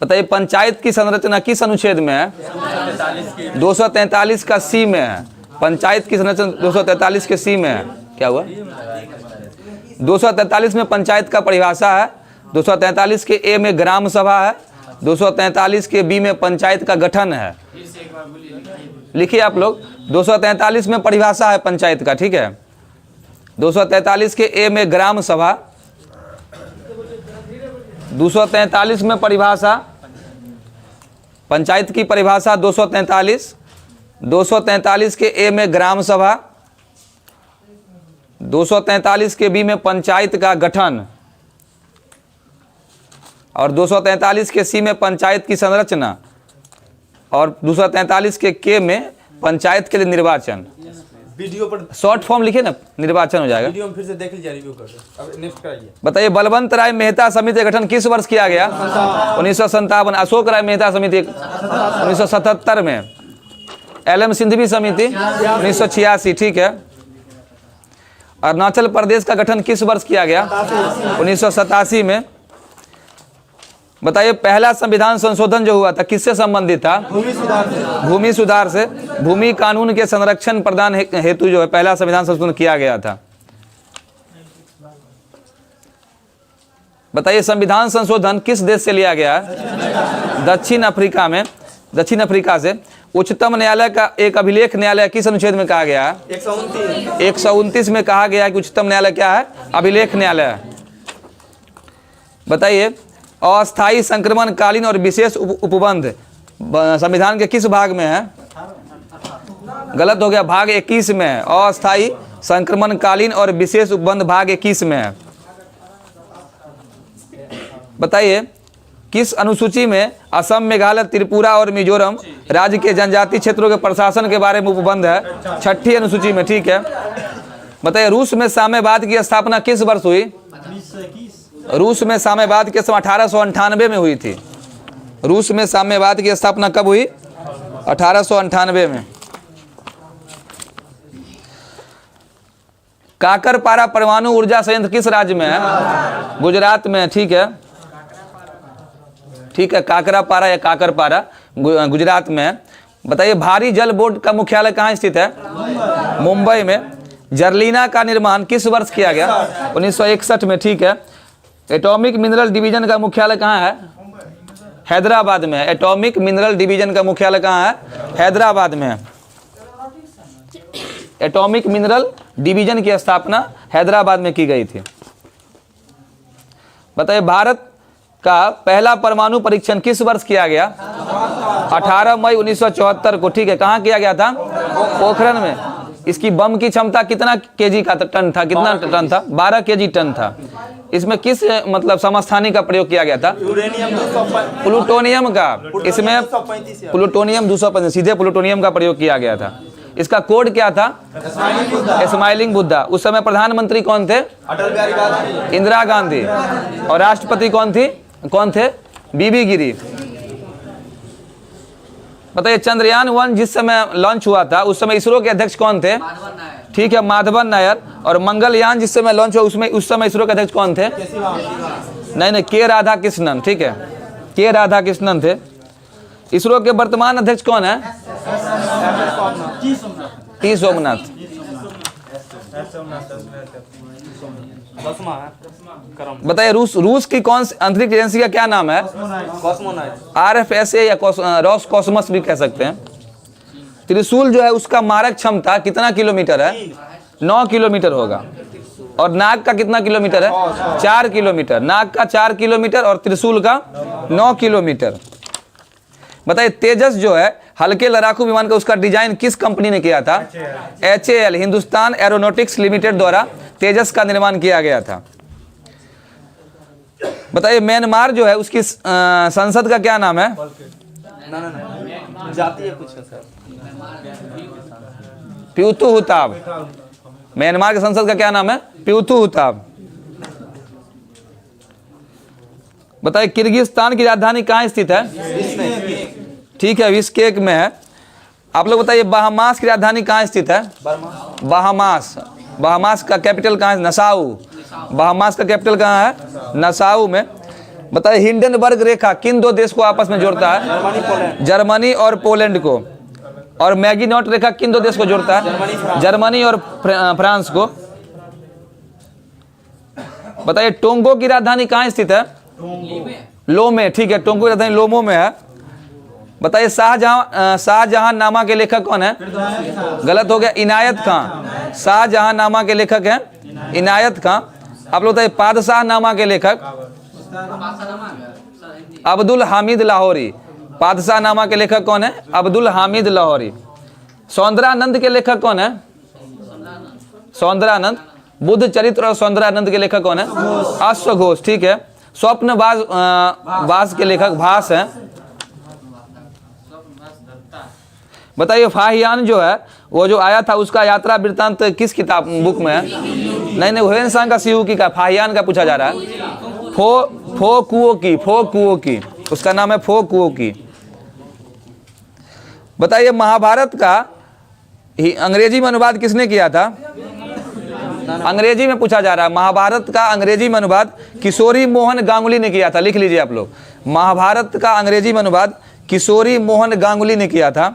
बताइए पंचायत की संरचना किस अनुच्छेद में है? 243 का C में है। पंचायत की संरचना 243 के C में है। क्या हुआ? 243 में पंचायत का परिभाषा है, 243 के A में ग्राम सभा है, 243 के B में पंचायत का गठन है। लिखिए आप लोग, 243 में परिभाषा है पंचायत का। ठीक है, 243 के A में ग्राम सभा, 243 में परिभाषा, पंचायत की परिभाषा 243 के A में ग्राम सभा, 243 के B में पंचायत का गठन और 243 के C में पंचायत की संरचना और 243 के K में पंचायत के लिए निर्वाचन। वीडियो पर शॉर्ट फॉर्म लिखे ना, निर्वाचन हो जाएगा। वीडियो में फिर से देख लीजिए, रिव्यू कर दो। अब नेक्स्ट कराइए। बताइए बलवंत राय मेहता समिति का गठन किस वर्ष किया गया? 1957। अशोक राय मेहता समिति 1977 में। LM सिंघवी समिति 1986। ठीक है, अरुणाचल प्रदेश का गठन किस वर्ष किया गया? 1987 में। बताइए पहला संविधान संशोधन जो हुआ था किससे संबंधित था? भूमि सुधार से। भूमि कानून के संरक्षण प्रदान हेतु जो है पहला संविधान संशोधन किया गया था। बताइए संविधान संशोधन किस देश से लिया गया है? दक्षिण अफ्रीका में। दक्षिण अफ्रीका से। उच्चतम न्यायालय का एक अभिलेख न्यायालय किस अनुच्छेद में कहा गया है? 129 में कहा गया है कि उच्चतम न्यायालय क्या है? अभिलेख न्यायालय। बताइए अस्थायी संक्रमणकालीन और विशेष उपबंध संविधान के किस भाग में है? गलत हो गया, भाग 21 में है। अस्थायी संक्रमणकालीन और विशेष उपबंध भाग 21 में है। बताइए किस अनुसूची में असम, मेघालय, त्रिपुरा और मिजोरम राज्य के जनजातीय क्षेत्रों के प्रशासन के बारे में उपबंध है? 6ठी अनुसूची में। ठीक है, बताइए रूस में साम्यवाद की स्थापना किस वर्ष हुई? रूस में साम्यवाद की स्थापना 1898 में हुई थी। रूस में साम्यवाद की स्थापना कब हुई? 1898 में। काकरपारा परमाणु ऊर्जा संयंत्र किस राज्य में है? गुजरात में। ठीक है, ठीक है, काकरापारा या काकरपारा गुजरात में है। बताइए भारी जल बोर्ड का मुख्यालय कहाँ स्थित है? मुंबई में। जर्लीना का निर्माण किस वर्ष किया गया? 1961 में। ठीक है, एटॉमिक मिनरल डिवीजन का मुख्यालय कहाँ है? हैदराबाद में। एटॉमिक मिनरल डिवीजन का मुख्यालय कहाँ है? हैदराबाद में है। एटॉमिक मिनरल डिवीजन की स्थापना हैदराबाद में की गई थी। बताइए भारत का पहला परमाणु परीक्षण किस वर्ष किया गया? 18 मई 1974 को। ठीक है, कहाँ किया गया था? पोखरण में। इसकी बम की क्षमता कितना केजी का टन था? कितना टन था? 12 केजी टन था। इसमें किस मतलब समस्थानिक का प्रयोग किया गया था? प्लूटोनियम का। इसमें प्लूटोनियम 235, सीधे प्लूटोनियम का प्रयोग किया गया था। इसका कोड क्या था? स्माइलिंग बुद्धा। उस समय प्रधानमंत्री कौन थे? इंदिरा गांधी। और राष्ट्रपति कौन थे? बीबी गिरी। बताइए चंद्रयान 1 जिस समय लॉन्च हुआ था उस समय इसरो के अध्यक्ष कौन थे? ठीक है, माधवन नायर। और मंगलयान जिस समय लॉन्च हुआ उस समय इसरो के अध्यक्ष कौन थे? नहीं, के राधाकृष्णन। ठीक है, के राधाकृष्णन थे। इसरो के वर्तमान अध्यक्ष कौन है? टी सोमनाथ। 10वां है क्रम। बताइए रूस की कौन सी अंतरिक्ष एजेंसी का क्या नाम है? कॉस्मोनाइट। RFSA या रॉस कॉस्मस भी कह सकते हैं। त्रिशूल जो है उसका मारक क्षमता कितना किलोमीटर है? 9 किलोमीटर होगा। और नाग का कितना किलोमीटर है? 4 किलोमीटर। नाग का 4 किलोमीटर और त्रिशूल का 9 किलोमीटर। बताइए तेजस जो है हल्के लड़ाकू विमान का उसका डिजाइन किस कंपनी ने किया था? HAL हिंदुस्तान एरोनॉटिक्स लिमिटेड द्वारा तेजस का निर्माण किया गया था। बताइए म्यांमार जो है उसकी संसद का क्या नाम है? ना जाती है कुछ है सर। प्यूतु हुताब। म्यांमार की संसद का क्या नाम है? प्यूतु हुताब। बताइए किर्गिस्तान की राजधानी कहाँ स्थित है? ठीक है, बिश्केक में है। आप लोग बताइए बहामास की राजधानी कहाँ स्थित है? बहामास। बहामास का कैपिटल कहाँ है? नसाउ। बहामास का कैपिटल कहाँ है? नसाउ में। बताइए हिंडनबर्ग रेखा किन दो देश को आपस में जोड़ता है? जर्मनी और पोलैंड को। और मैगीनॉट रेखा किन दो देश को जोड़ता है? जर्मनी और फ्रांस को। बताइए टोंगो की राजधानी कहाँ स्थित है? लोमे। ठीक है, टोंगो की राजधानी लोमो में है। बताइए शाहजहां नामा के लेखक कौन है? गलत हो गया, इनायत खां। शाहजहां नामा के लेखक हैं इनायत खां। आप लोग बताइए पादशाह नामा के लेखक? अब्दुल हामिद लाहौरी। पादशाह नामा के लेखक कौन है? अब्दुल हामिद लाहौरी। सौंदरानंद के लेखक कौन है? सौंदरानंद। बुद्ध चरित्र और सौंदरानंद के लेखक कौन है? अश्वघोष। ठीक है, स्वप्न बाज के लेखक भास हैं। बताइए फाहियान जो है वो जो आया था उसका यात्रा वृत्तांत किस किताब बुक में है? नहीं हुएन का सिहू का फाहियान का पूछा जा रहा है। फो कुओ की उसका नाम है फो कुओ की। बताइए महाभारत का अंग्रेजी में अनुवाद किसने किया था? अंग्रेजी में पूछा जा रहा है। महाभारत का अंग्रेजी में अनुवाद किशोरी मोहन गांगुली ने किया था। लिख लीजिए आप लोग, महाभारत का अंग्रेजी में अनुवाद किशोरी मोहन गांगुली ने किया था।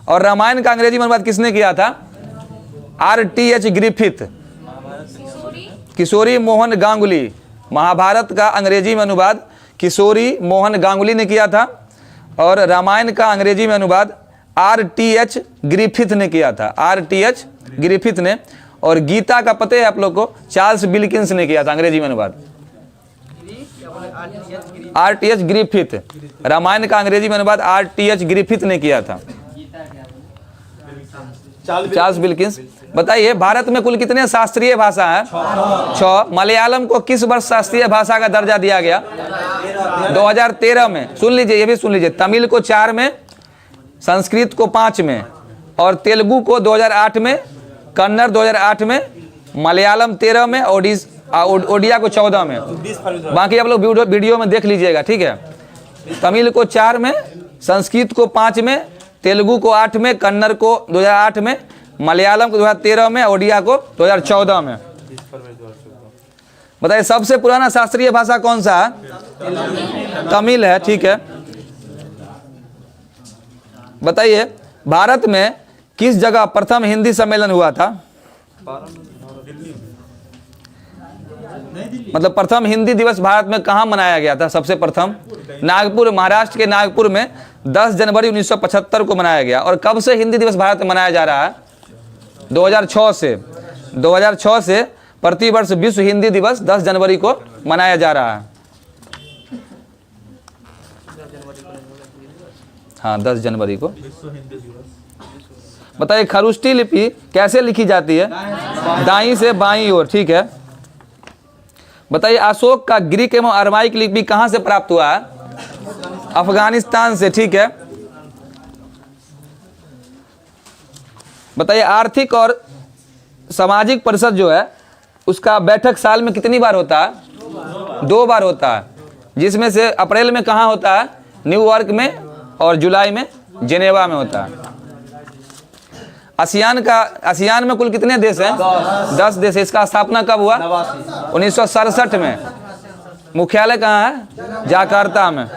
और रामायण का अंग्रेजी में अनुवाद किसने किया था? RTH Griffith. किशोरी मोहन गांगुली। महाभारत का अंग्रेजी में अनुवाद किशोरी मोहन गांगुली ने किया था। और रामायण का अंग्रेजी में अनुवाद RTH ग्रिफिथ ने किया था। RTH ग्रिफिथ ने। और गीता का पते है आप लोग को? चार्ल्स विल्किंस ने किया था अंग्रेजी में अनुवाद। RTH Griffith. रामायण का अंग्रेजी में अनुवाद RTH ग्रिफिथ ने किया था। Charles Wilkins. बताइए भारत में कुल कितने शास्त्रीय भाषा हैं? 6। मलयालम को किस वर्ष शास्त्रीय भाषा का दर्जा दिया गया? 2013 में। सुन लीजिए, ये भी सुन लीजिए। तमिल को 4 में, संस्कृत को 5 में, और तेलुगु को 2008 में, कन्नड़ 2008 में, मलयालम 13 में, ओडिया को 14 में। बाकी आप लोग वीडियो में देख लीजिएगा, ठीक है। तमिल को 4 में, संस्कृत को 5 में, तेलुगु को 8 में, कन्नड़ को 2008 में, मलयालम को 2013 में, ओडिया को 2014 में। बताइए सबसे पुराना शास्त्रीय भाषा कौन सा है? तमिल है, ठीक है। बताइए भारत में किस जगह प्रथम हिंदी सम्मेलन हुआ था? मतलब प्रथम हिंदी दिवस भारत में कहाँ मनाया गया था? सबसे प्रथम नागपुर, महाराष्ट्र के नागपुर में 10 जनवरी 1975 को मनाया गया। और कब से हिंदी दिवस भारत में मनाया जा रहा है? 2006 से। 2006 से प्रतिवर्ष विश्व हिंदी दिवस 10 जनवरी को मनाया जा रहा है। हाँ, 10 जनवरी को। बताइए खरुष्टी लिपि कैसे लिखी जाती है? दाईं से बाईं ओर, ठीक है। बताइए अशोक का ग्रीक एवं अरमाइक लिपि कहाँ से प्राप्त हुआ है? अफगानिस्तान से, ठीक है। बताइए आर्थिक और सामाजिक परिषद जो है उसका बैठक साल में कितनी बार होता है? 2 बार होता है, जिसमें से अप्रैल में कहाँ होता है? न्यूयॉर्क में, और जुलाई में जेनेवा में होता है। आसियान में कुल कितने देश हैं? 10 देश। इसका स्थापना कब हुआ? 1967 में। मुख्यालय कहाँ है? जाकार्ता में।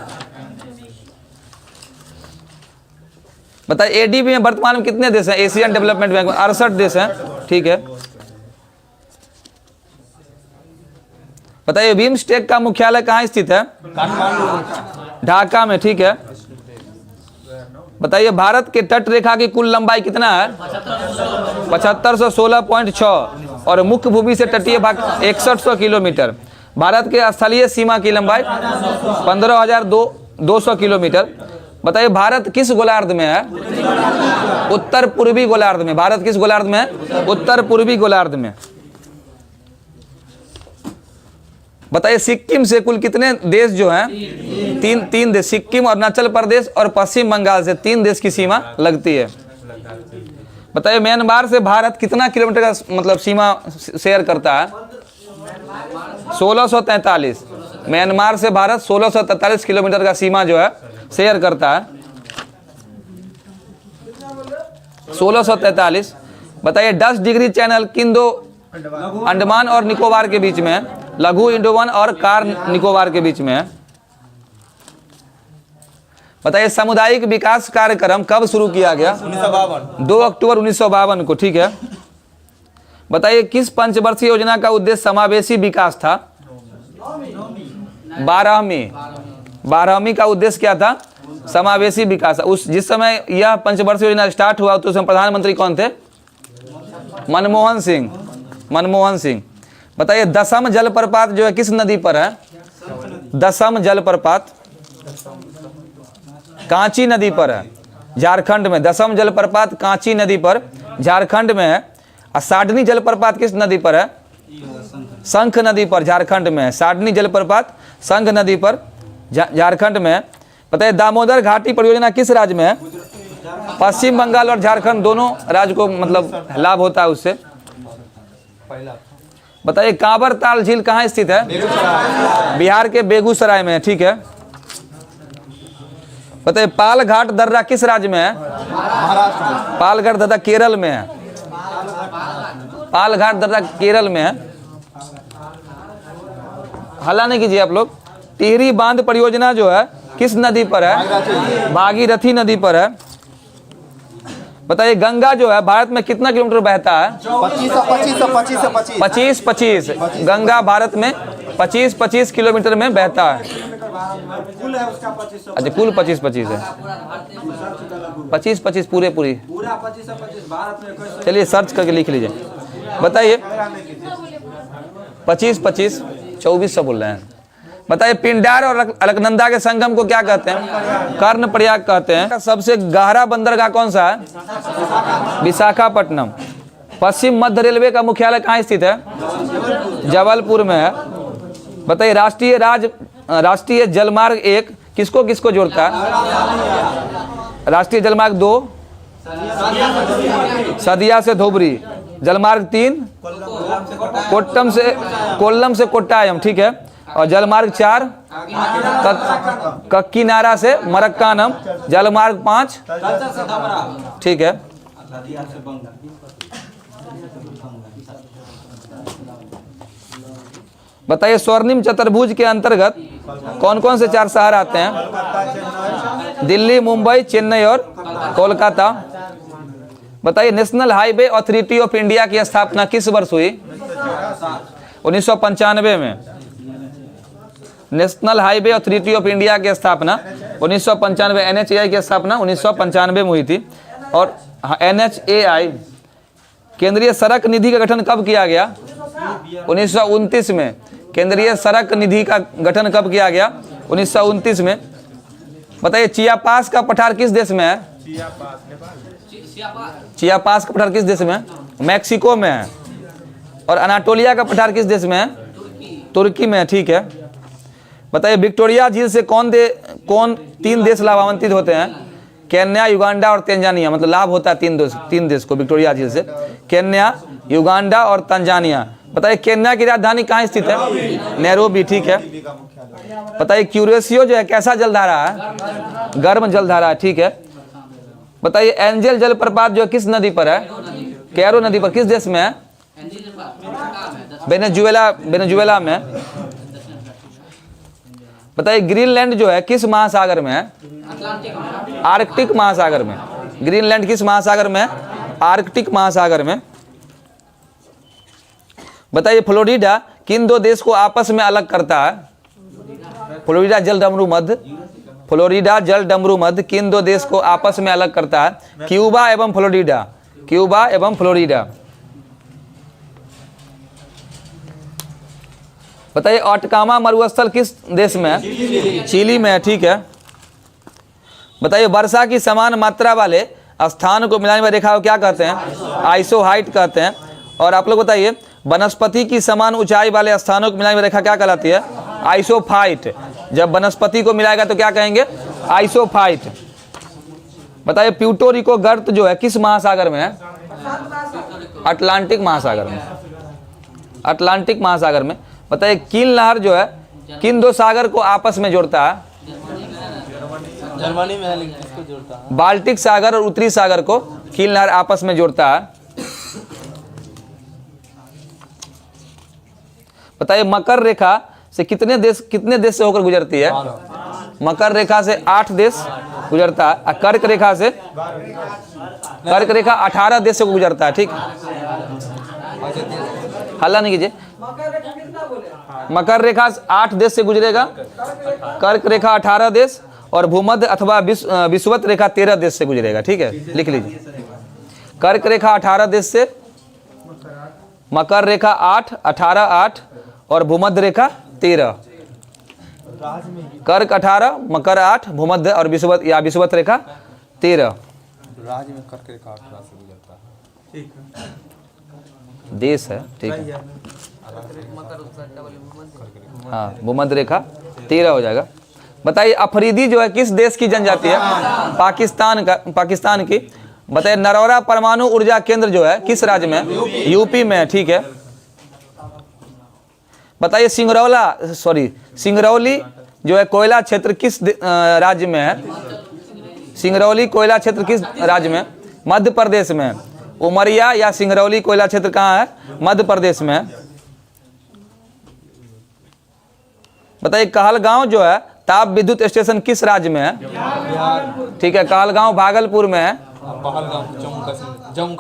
बताइए एडीबी में वर्तमान में कितने देश हैं? एशियन डेवलपमेंट बैंक में 68 देश हैं, ठीक है। बताइए बिम्स्टेक का मुख्यालय कहाँ स्थित है? ढाका में, ठीक है। बताइए भारत के तट रेखा की कुल लंबाई कितना है? 7516.6 और मुख्य भूमि से तटीय भाग 6100 किलोमीटर। भारत के स्थलीय सीमा की लंबाई 15,200 किलोमीटर। बताइए भारत किस गोलार्ध में है? उत्तर पूर्वी गोलार्ध में। भारत किस गोलार्ध में है? उत्तर पूर्वी गोलार्ध में। बताइए सिक्किम से कुल कितने देश जो हैं? तीन देश, सिक्किम, अरुणाचल प्रदेश और पश्चिम बंगाल से 3 देश की सीमा लगती है। बताइए म्यांमार से भारत कितना किलोमीटर का मतलब सीमा शेयर करता है? 1643। म्यांमार से भारत 1643 किलोमीटर का सीमा जो है शेयर करता है, 1643। बताइए 10 डिग्री चैनल किन दो अंडमान और निकोबार के बीच में है? लघु अंडमान और कार निकोबार के बीच में है। बताइए सामुदायिक विकास कार्यक्रम कब शुरू किया गया? 2 अक्टूबर 1952 को, ठीक है। बताइए किस पंचवर्षीय योजना का उद्देश्य समावेशी विकास था? 12वीं का उद्देश्य क्या था? समावेशी विकास। उस जिस समय यह पंचवर्षीय योजना स्टार्ट हुआ तो उसमें प्रधानमंत्री कौन थे? मनमोहन सिंह। बताइए दसम जलप्रपात जो है किस नदी पर है? दसम जलप्रपात कांची नदी पर है, झारखंड में। दसम जलप्रपात कांची नदी पर झारखंड में है। और साडनी जलप्रपात किस नदी पर है? शंख नदी पर, झारखंड में है। साडनी जलप्रपात शंख नदी पर झारखंड में है। बताइए दामोदर घाटी परियोजना किस राज्य में है? पश्चिम बंगाल और झारखंड दोनों राज्य को मतलब लाभ होता है उससे। बताइए कांवर ताल झील कहाँ स्थित है? बिहार के बेगूसराय में है, ठीक है। बताइए पालघाट दर्रा किस राज्य में है? पालघाट दर्रा केरल में है। पालघाट दर्रा केरल में है। हल्ला नहीं कीजिए आप लोग। टिहरी बांध परियोजना जो है किस नदी पर है? भागीरथी नदी पर है। बताइए गंगा जो है भारत में कितना किलोमीटर बहता है? 25। गंगा भारत में 25 किलोमीटर में बहता है। अच्छा कुल 25 है। 25 पूरी। चलिए सर्च करके लिख लीजिए। बताइए 25 2400 बोल रहे हैं। बताइए पिंडार और अलकनंदा के संगम को क्या कहते हैं? कर्णप्रयाग कहते हैं। सबसे गहरा बंदरगाह कौन सा है? विशाखापट्टनम। पश्चिम मध्य रेलवे का मुख्यालय कहाँ स्थित है? जबलपुर में है। बताइए राष्ट्रीय जलमार्ग 1 किसको किसको जोड़ता है? राष्ट्रीय जलमार्ग 2 सदिया से धोबरी। जलमार्ग 3 कोल्लम से कोट्टायम, ठीक है। और जलमार्ग 4 कक्कीनारा से मरक्कानम। जलमार्ग 5 ठीक है। बताइए स्वर्णिम चतुर्भुज के अंतर्गत कौन कौन से 4 शहर आते हैं? दिल्ली, मुंबई, चेन्नई और कोलकाता। बताइए national highway authority of India की स्थापना किस वर्ष हुई? 1995 में। National highway authority of India की स्थापना 1995, NHAI की स्थापना 1995 में हुई थी। और NHAI केंद्रीय सड़क निधि का गठन कब किया गया? 1929 में। केंद्रीय सड़क निधि का गठन कब किया गया? 1929 में। बताइए चियापास का पठार किस देश में है? चियापास का पठार किस देश में है? मैक्सिको में है। और अनाटोलिया का पठार किस देश में है? तुर्की में है, ठीक है। बताइए विक्टोरिया झील से कौन 3 देश लाभान्वित होते हैं? केन्या, युगांडा और तंजानिया। मतलब लाभ होता है 3 देश को विक्टोरिया झील से। केन्या, युगांडा और तंजानिया। बताइए केन्या की राजधानी कहाँ स्थित है? नैरोबी, ठीक है। बताइए क्यूरेशियो जो है कैसा जलधारा है? गर्म जलधारा है, ठीक है। बताइए एंजल जलप्रपात जो किस नदी पर है? कैरो नदी पर। किस देश में है? वेनेजुएला में। बताइए ग्रीनलैंड जो है किस महासागर में है? आर्कटिक महासागर में। ग्रीनलैंड किस महासागर में है? आर्कटिक महासागर में। बताइए फ्लोरिडा किन दो देश को आपस में अलग करता है? फ्लोरिडा जल डमरू मध्य, फ्लोरिडा जल डमरू मध्य किन दो देश को आपस में अलग करता है? क्यूबा एवं फ्लोरिडा, क्यूबा एवं फ्लोरिडा। बताइए अटकामा मरुस्थल किस देश में है? चिली में है, ठीक है। बताइए वर्षा की समान मात्रा वाले स्थान को मिलाने वाली रेखा को क्या कहते हैं? आइसोहाइट कहते हैं। और आप लोग बताइए वनस्पति की समान ऊंचाई वाले स्थानों को मिलाने वाली रेखा क्या कहलाती है? आइसोफाइट। जब वनस्पति को मिलाएगा तो क्या कहेंगे? आइसोफाइट। बताइए प्यूर्टो रिको गर्त जो है किस महासागर में है? अटलांटिक महासागर में, अटलांटिक महासागर में। बताइए किन नहर जो है किन दो सागर को आपस में जोड़ता है? जर्मनी में है लेकिन किसको जोड़ता है? बाल्टिक सागर और उत्तरी सागर को किन नहर आपस में जोड़ता है? बताइए मकर रेखा से कितने देश से होकर गुजरती है? मकर रेखा से 8 देश गुजरता है। और कर्क रेखा से 18 देश से गुजरता है, ठीक। हल्ला नहीं कीजिए। मकर रेखा 8 देश से गुजरेगा, कर्क रेखा 18 देश और भूमध्य अथवा विषुवत रेखा 13 देश से गुजरेगा, ठीक है। लिख लीजिए कर्क रेखा 18 देश से, मकर रेखा 8, 18, 8 और भूमध्य रेखा 13। कर्क 18, मकर 8, भूमध्य और विषुवत या विषुवत रेखा 13। राज्य में कर्क रेखा 18 से गुजरता है, देश है, ठीक है। हाँ भूमध्य रेखा 13 हो जाएगा। बताइए अफरीदी जो है किस देश की जनजाति है? पाकिस्तान की। बताइए नरौरा परमाणु ऊर्जा केंद्र जो है किस राज्य में? यूपी में, ठीक है। बताइए सिंगरौली जो है कोयला क्षेत्र किस राज्य में है? सिंगरौली कोयला क्षेत्र किस राज्य में? मध्य प्रदेश में। उमरिया या सिंगरौली कोयला क्षेत्र कहाँ है? मध्य प्रदेश में है। बताइए कहलगांव जो है ताप विद्युत स्टेशन किस राज्य में है? ठीक है, कहलगांव भागलपुर में है।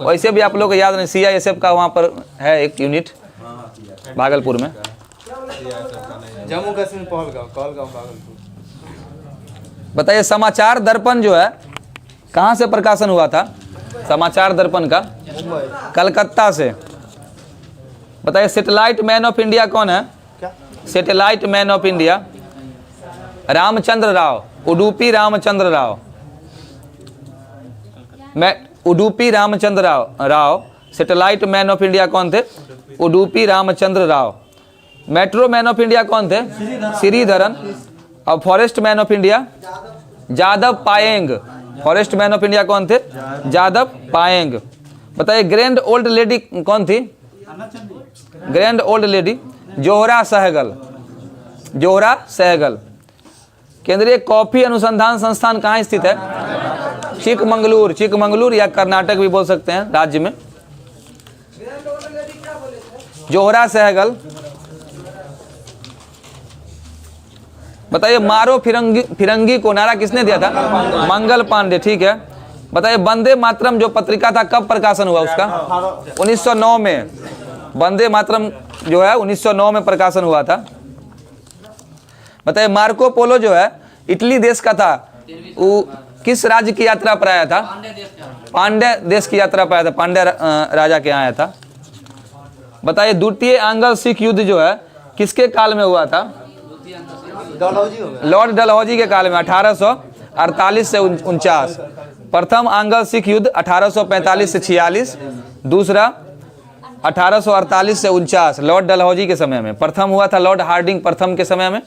वैसे भी आप लोग को याद नहीं, CISF का वहाँ पर है एक यूनिट भागलपुर में। जम्मू कश्मीर कहलगांव भागलपुर। बताइए समाचार दर्पण जो है कहाँ से प्रकाशन हुआ था? समाचार दर्पण का कलकत्ता से। बताइए सैटेलाइट मैन ऑफ इंडिया कौन है? Satellite man of India Ramachandra Rao, Udupi Ramachandra Rao. Udupi Ramachandra Rao satellite man of India कौन थे? Udupi Ramachandra Rao. Metro man of India कौन थे? श्रीधरन। और forest man of India Jadav Payeng. Forest man of India कौन थे? जादव पायेंग। बताइए ग्रैंड ओल्ड लेडी कौन थी? Grand old lady Zohra Sehgal. Zohra Sehgal. केंद्रीय कॉफी अनुसंधान संस्थान कहाँ स्थित है? चिकमंगलूर। चिकमंगलूर या कर्नाटक भी बोल सकते हैं राज्य में। जोहरा सहगल। बताइए मारो फिरंगी को नारा किसने दिया था? मंगल पांडे, ठीक है। बताइए वंदे मातरम जो पत्रिका था कब प्रकाशन हुआ उसका? 1909 में। वंदे मातरम जो है 1909 में प्रकाशन हुआ था। बताइए मार्को पोलो जो है इटली देश का था, वो किस राज्य की यात्रा पर आया था? पांड्य देश की यात्रा पर आया था, पांड्य राजा के आया था। बताइए द्वितीय आंग्ल सिख युद्ध जो है किसके काल में हुआ था? लॉर्ड डलहौजी के काल में 1848 से 49। प्रथम आंग्ल सिख युद्ध 1845 से 46, दूसरा 1848 से 49 लॉर्ड डलहौजी के समय में। प्रथम हुआ था लॉर्ड हार्डिंग प्रथम के समय में,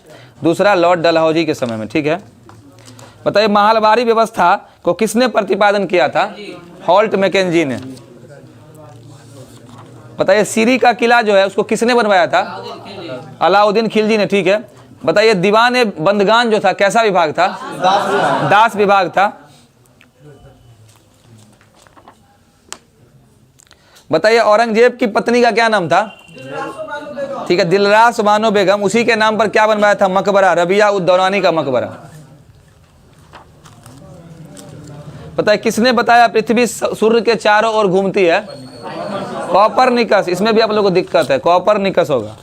दूसरा लॉर्ड डलहौजी के समय में, ठीक है। बताइए महलबारी व्यवस्था को किसने प्रतिपादन किया था? हॉल्ट मैकेंजी ने। बताइए सीरी का किला जो है उसको किसने बनवाया था? अलाउद्दीन खिलजी ने, ठीक है। बताइए दीवान बंदगान जो था कैसा विभाग था? दास विभाग था। बताइए औरंगजेब की पत्नी का क्या नाम था? ठीक है, दिलरास बानो बेगम। उसी के नाम पर क्या बनवाया था? मकबरा, रबिया उद दौरानी का मकबरा। बताइए किसने बताया पृथ्वी सूर्य के चारों ओर घूमती है? कॉपरनिकस। इसमें भी आप लोगों को दिक्कत है, कॉपरनिकस होगा।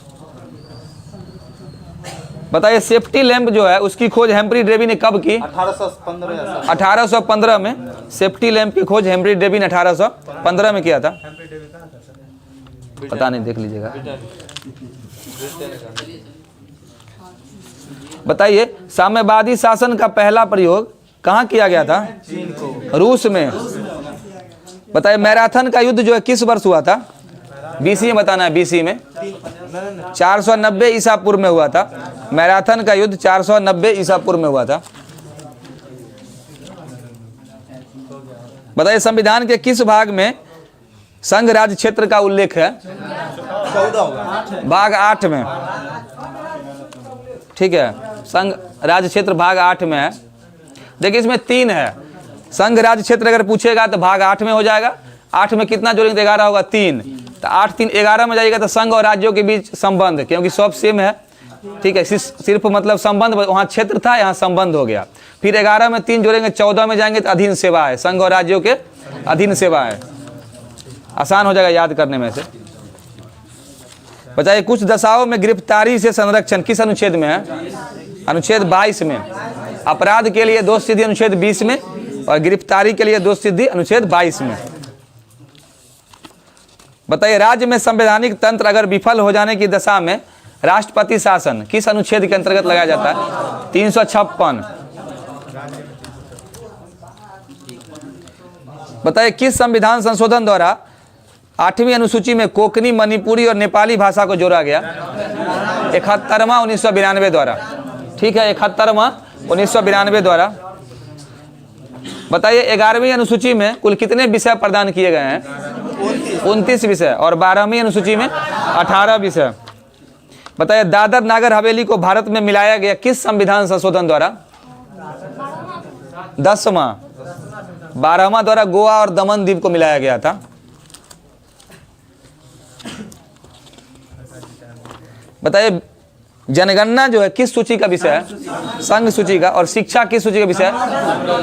बताइए सेफ्टी लैंप जो है उसकी खोज हेम्फ्री डेवी ने कब की? 1815 में। सेफ्टी लैंप की खोज हेम्फ्री डेवी ने 1815 में किया था। पता नहीं, देख लीजिएगा। बताइए साम्यवादी शासन का पहला प्रयोग कहाँ किया गया था? रूस में। बताइए मैराथन का युद्ध जो है किस वर्ष हुआ था? बीसी में बताना है। बीसी में 490 ईसा पूर्व में हुआ था। मैराथन का युद्ध 490 ईसा पूर्व में हुआ था। बताइए संविधान के किस भाग में संघ राज्य क्षेत्र का उल्लेख है? भाग 8 में। ठीक है, संघ राज्य क्षेत्र भाग 8 में है। देखिए इसमें 3 है। संघ राज्य क्षेत्र अगर पूछेगा तो भाग 8 में हो जाएगा। 8 में कितना जोड़ेंगे तो 11 होगा, 3। तो 8 3 11 में जाएगा तो संघ और राज्यों के बीच संबंध, क्योंकि सब सेम है। ठीक है, सिर्फ मतलब संबंध, वहाँ क्षेत्र था, यहाँ संबंध हो गया। फिर 11 में 3 जोड़ेंगे, 14 में जाएंगे तो अधीन सेवा है, संघ और राज्यों के अधीन सेवा है। आसान हो जाएगा याद करने में से। बताइए कुछ दशाओं में गिरफ्तारी से संरक्षण किस अनुच्छेद में है? अनुच्छेद 22 में। अपराध के लिए दोष सिद्धि अनुच्छेद 20 में और गिरफ्तारी के लिए दोष सिद्धि अनुच्छेद 22 में। बताइए राज्य में संवैधानिक तंत्र अगर विफल हो जाने की दशा में राष्ट्रपति शासन किस अनुच्छेद के अंतर्गत लगाया जाता है? 356। बताइए किस संविधान संशोधन द्वारा 8वीं अनुसूची में कोंकणी, मणिपुरी और नेपाली भाषा को जोड़ा गया? 71वां 1992 द्वारा। ठीक है, 71वां 1992 द्वारा। बताइए 11वीं अनुसूची में कुल कितने विषय प्रदान किए गए हैं? 29 विषय। और 12वीं अनुसूची में 18 विषय। बताइए दादर नागर हवेली को भारत में मिलाया गया किस संविधान संशोधन द्वारा? 10वां। 12वां द्वारा गोवा और दमन द्वीप को मिलाया गया था। बताइए जनगणना जो है किस सूची का विषय है? संघ सूची का। और शिक्षा किस सूची का विषय है?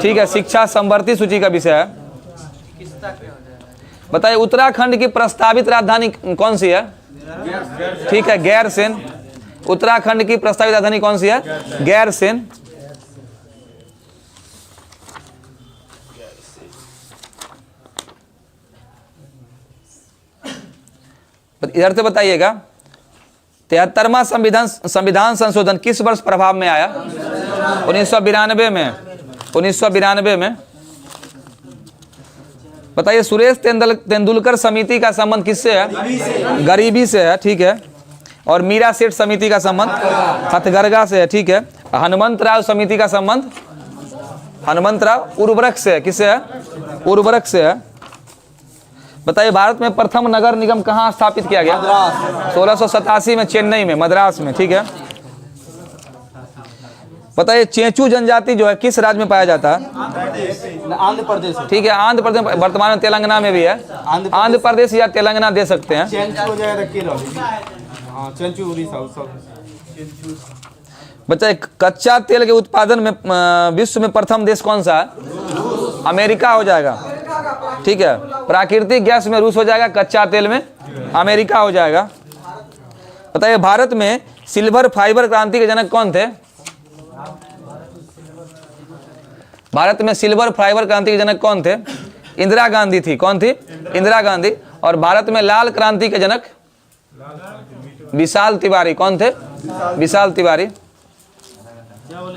ठीक है, शिक्षा समवर्ती सूची का विषय है। बताइए उत्तराखंड की प्रस्तावित राजधानी कौन सी है? ठीक है, गैरसेन। उत्तराखंड की प्रस्तावित राजधानी कौन सी है? गैरसेन। इधर से बताइएगा 73वां संविधान संशोधन किस वर्ष प्रभाव में आया? 1992 में। 1992 में। बताइए सुरेश तेंदुलकर समिति का संबंध किससे है? गरीबी से है। ठीक है। और मीरा सेठ समिति का संबंध हथकरघा से है। ठीक है। हनुमंत राव समिति का संबंध हनुमंत राव उर्वरक से है। किससे है? उर्वरक से है। बताइए भारत में प्रथम नगर निगम कहाँ स्थापित किया गया? 1687 में चेन्नई में, मद्रास में। ठीक है। बताइए चेंचू जनजाति जो है किस राज्य में पाया जाता है? आंध्र प्रदेश। ठीक है, आंध्र प्रदेश। वर्तमान में तेलंगाना में भी है। आंध्र प्रदेश या तेलंगाना दे सकते हैं। बताइए कच्चा तेल के उत्पादन में विश्व में प्रथम देश कौन सा है? अमेरिका हो जाएगा। ठीक है। प्राकृतिक गैस में रूस हो जाएगा, कच्चा तेल में अमेरिका हो जाएगा। बताइए भारत में सिल्वर फाइबर क्रांति के जनक कौन थे? भारत में सिल्वर फाइबर क्रांति के जनक कौन थे? इंदिरा गांधी थी। कौन थी? इंदिरा गांधी। और भारत में लाल क्रांति के जनक विशाल तिवारी। कौन थे? विशाल तिवारी।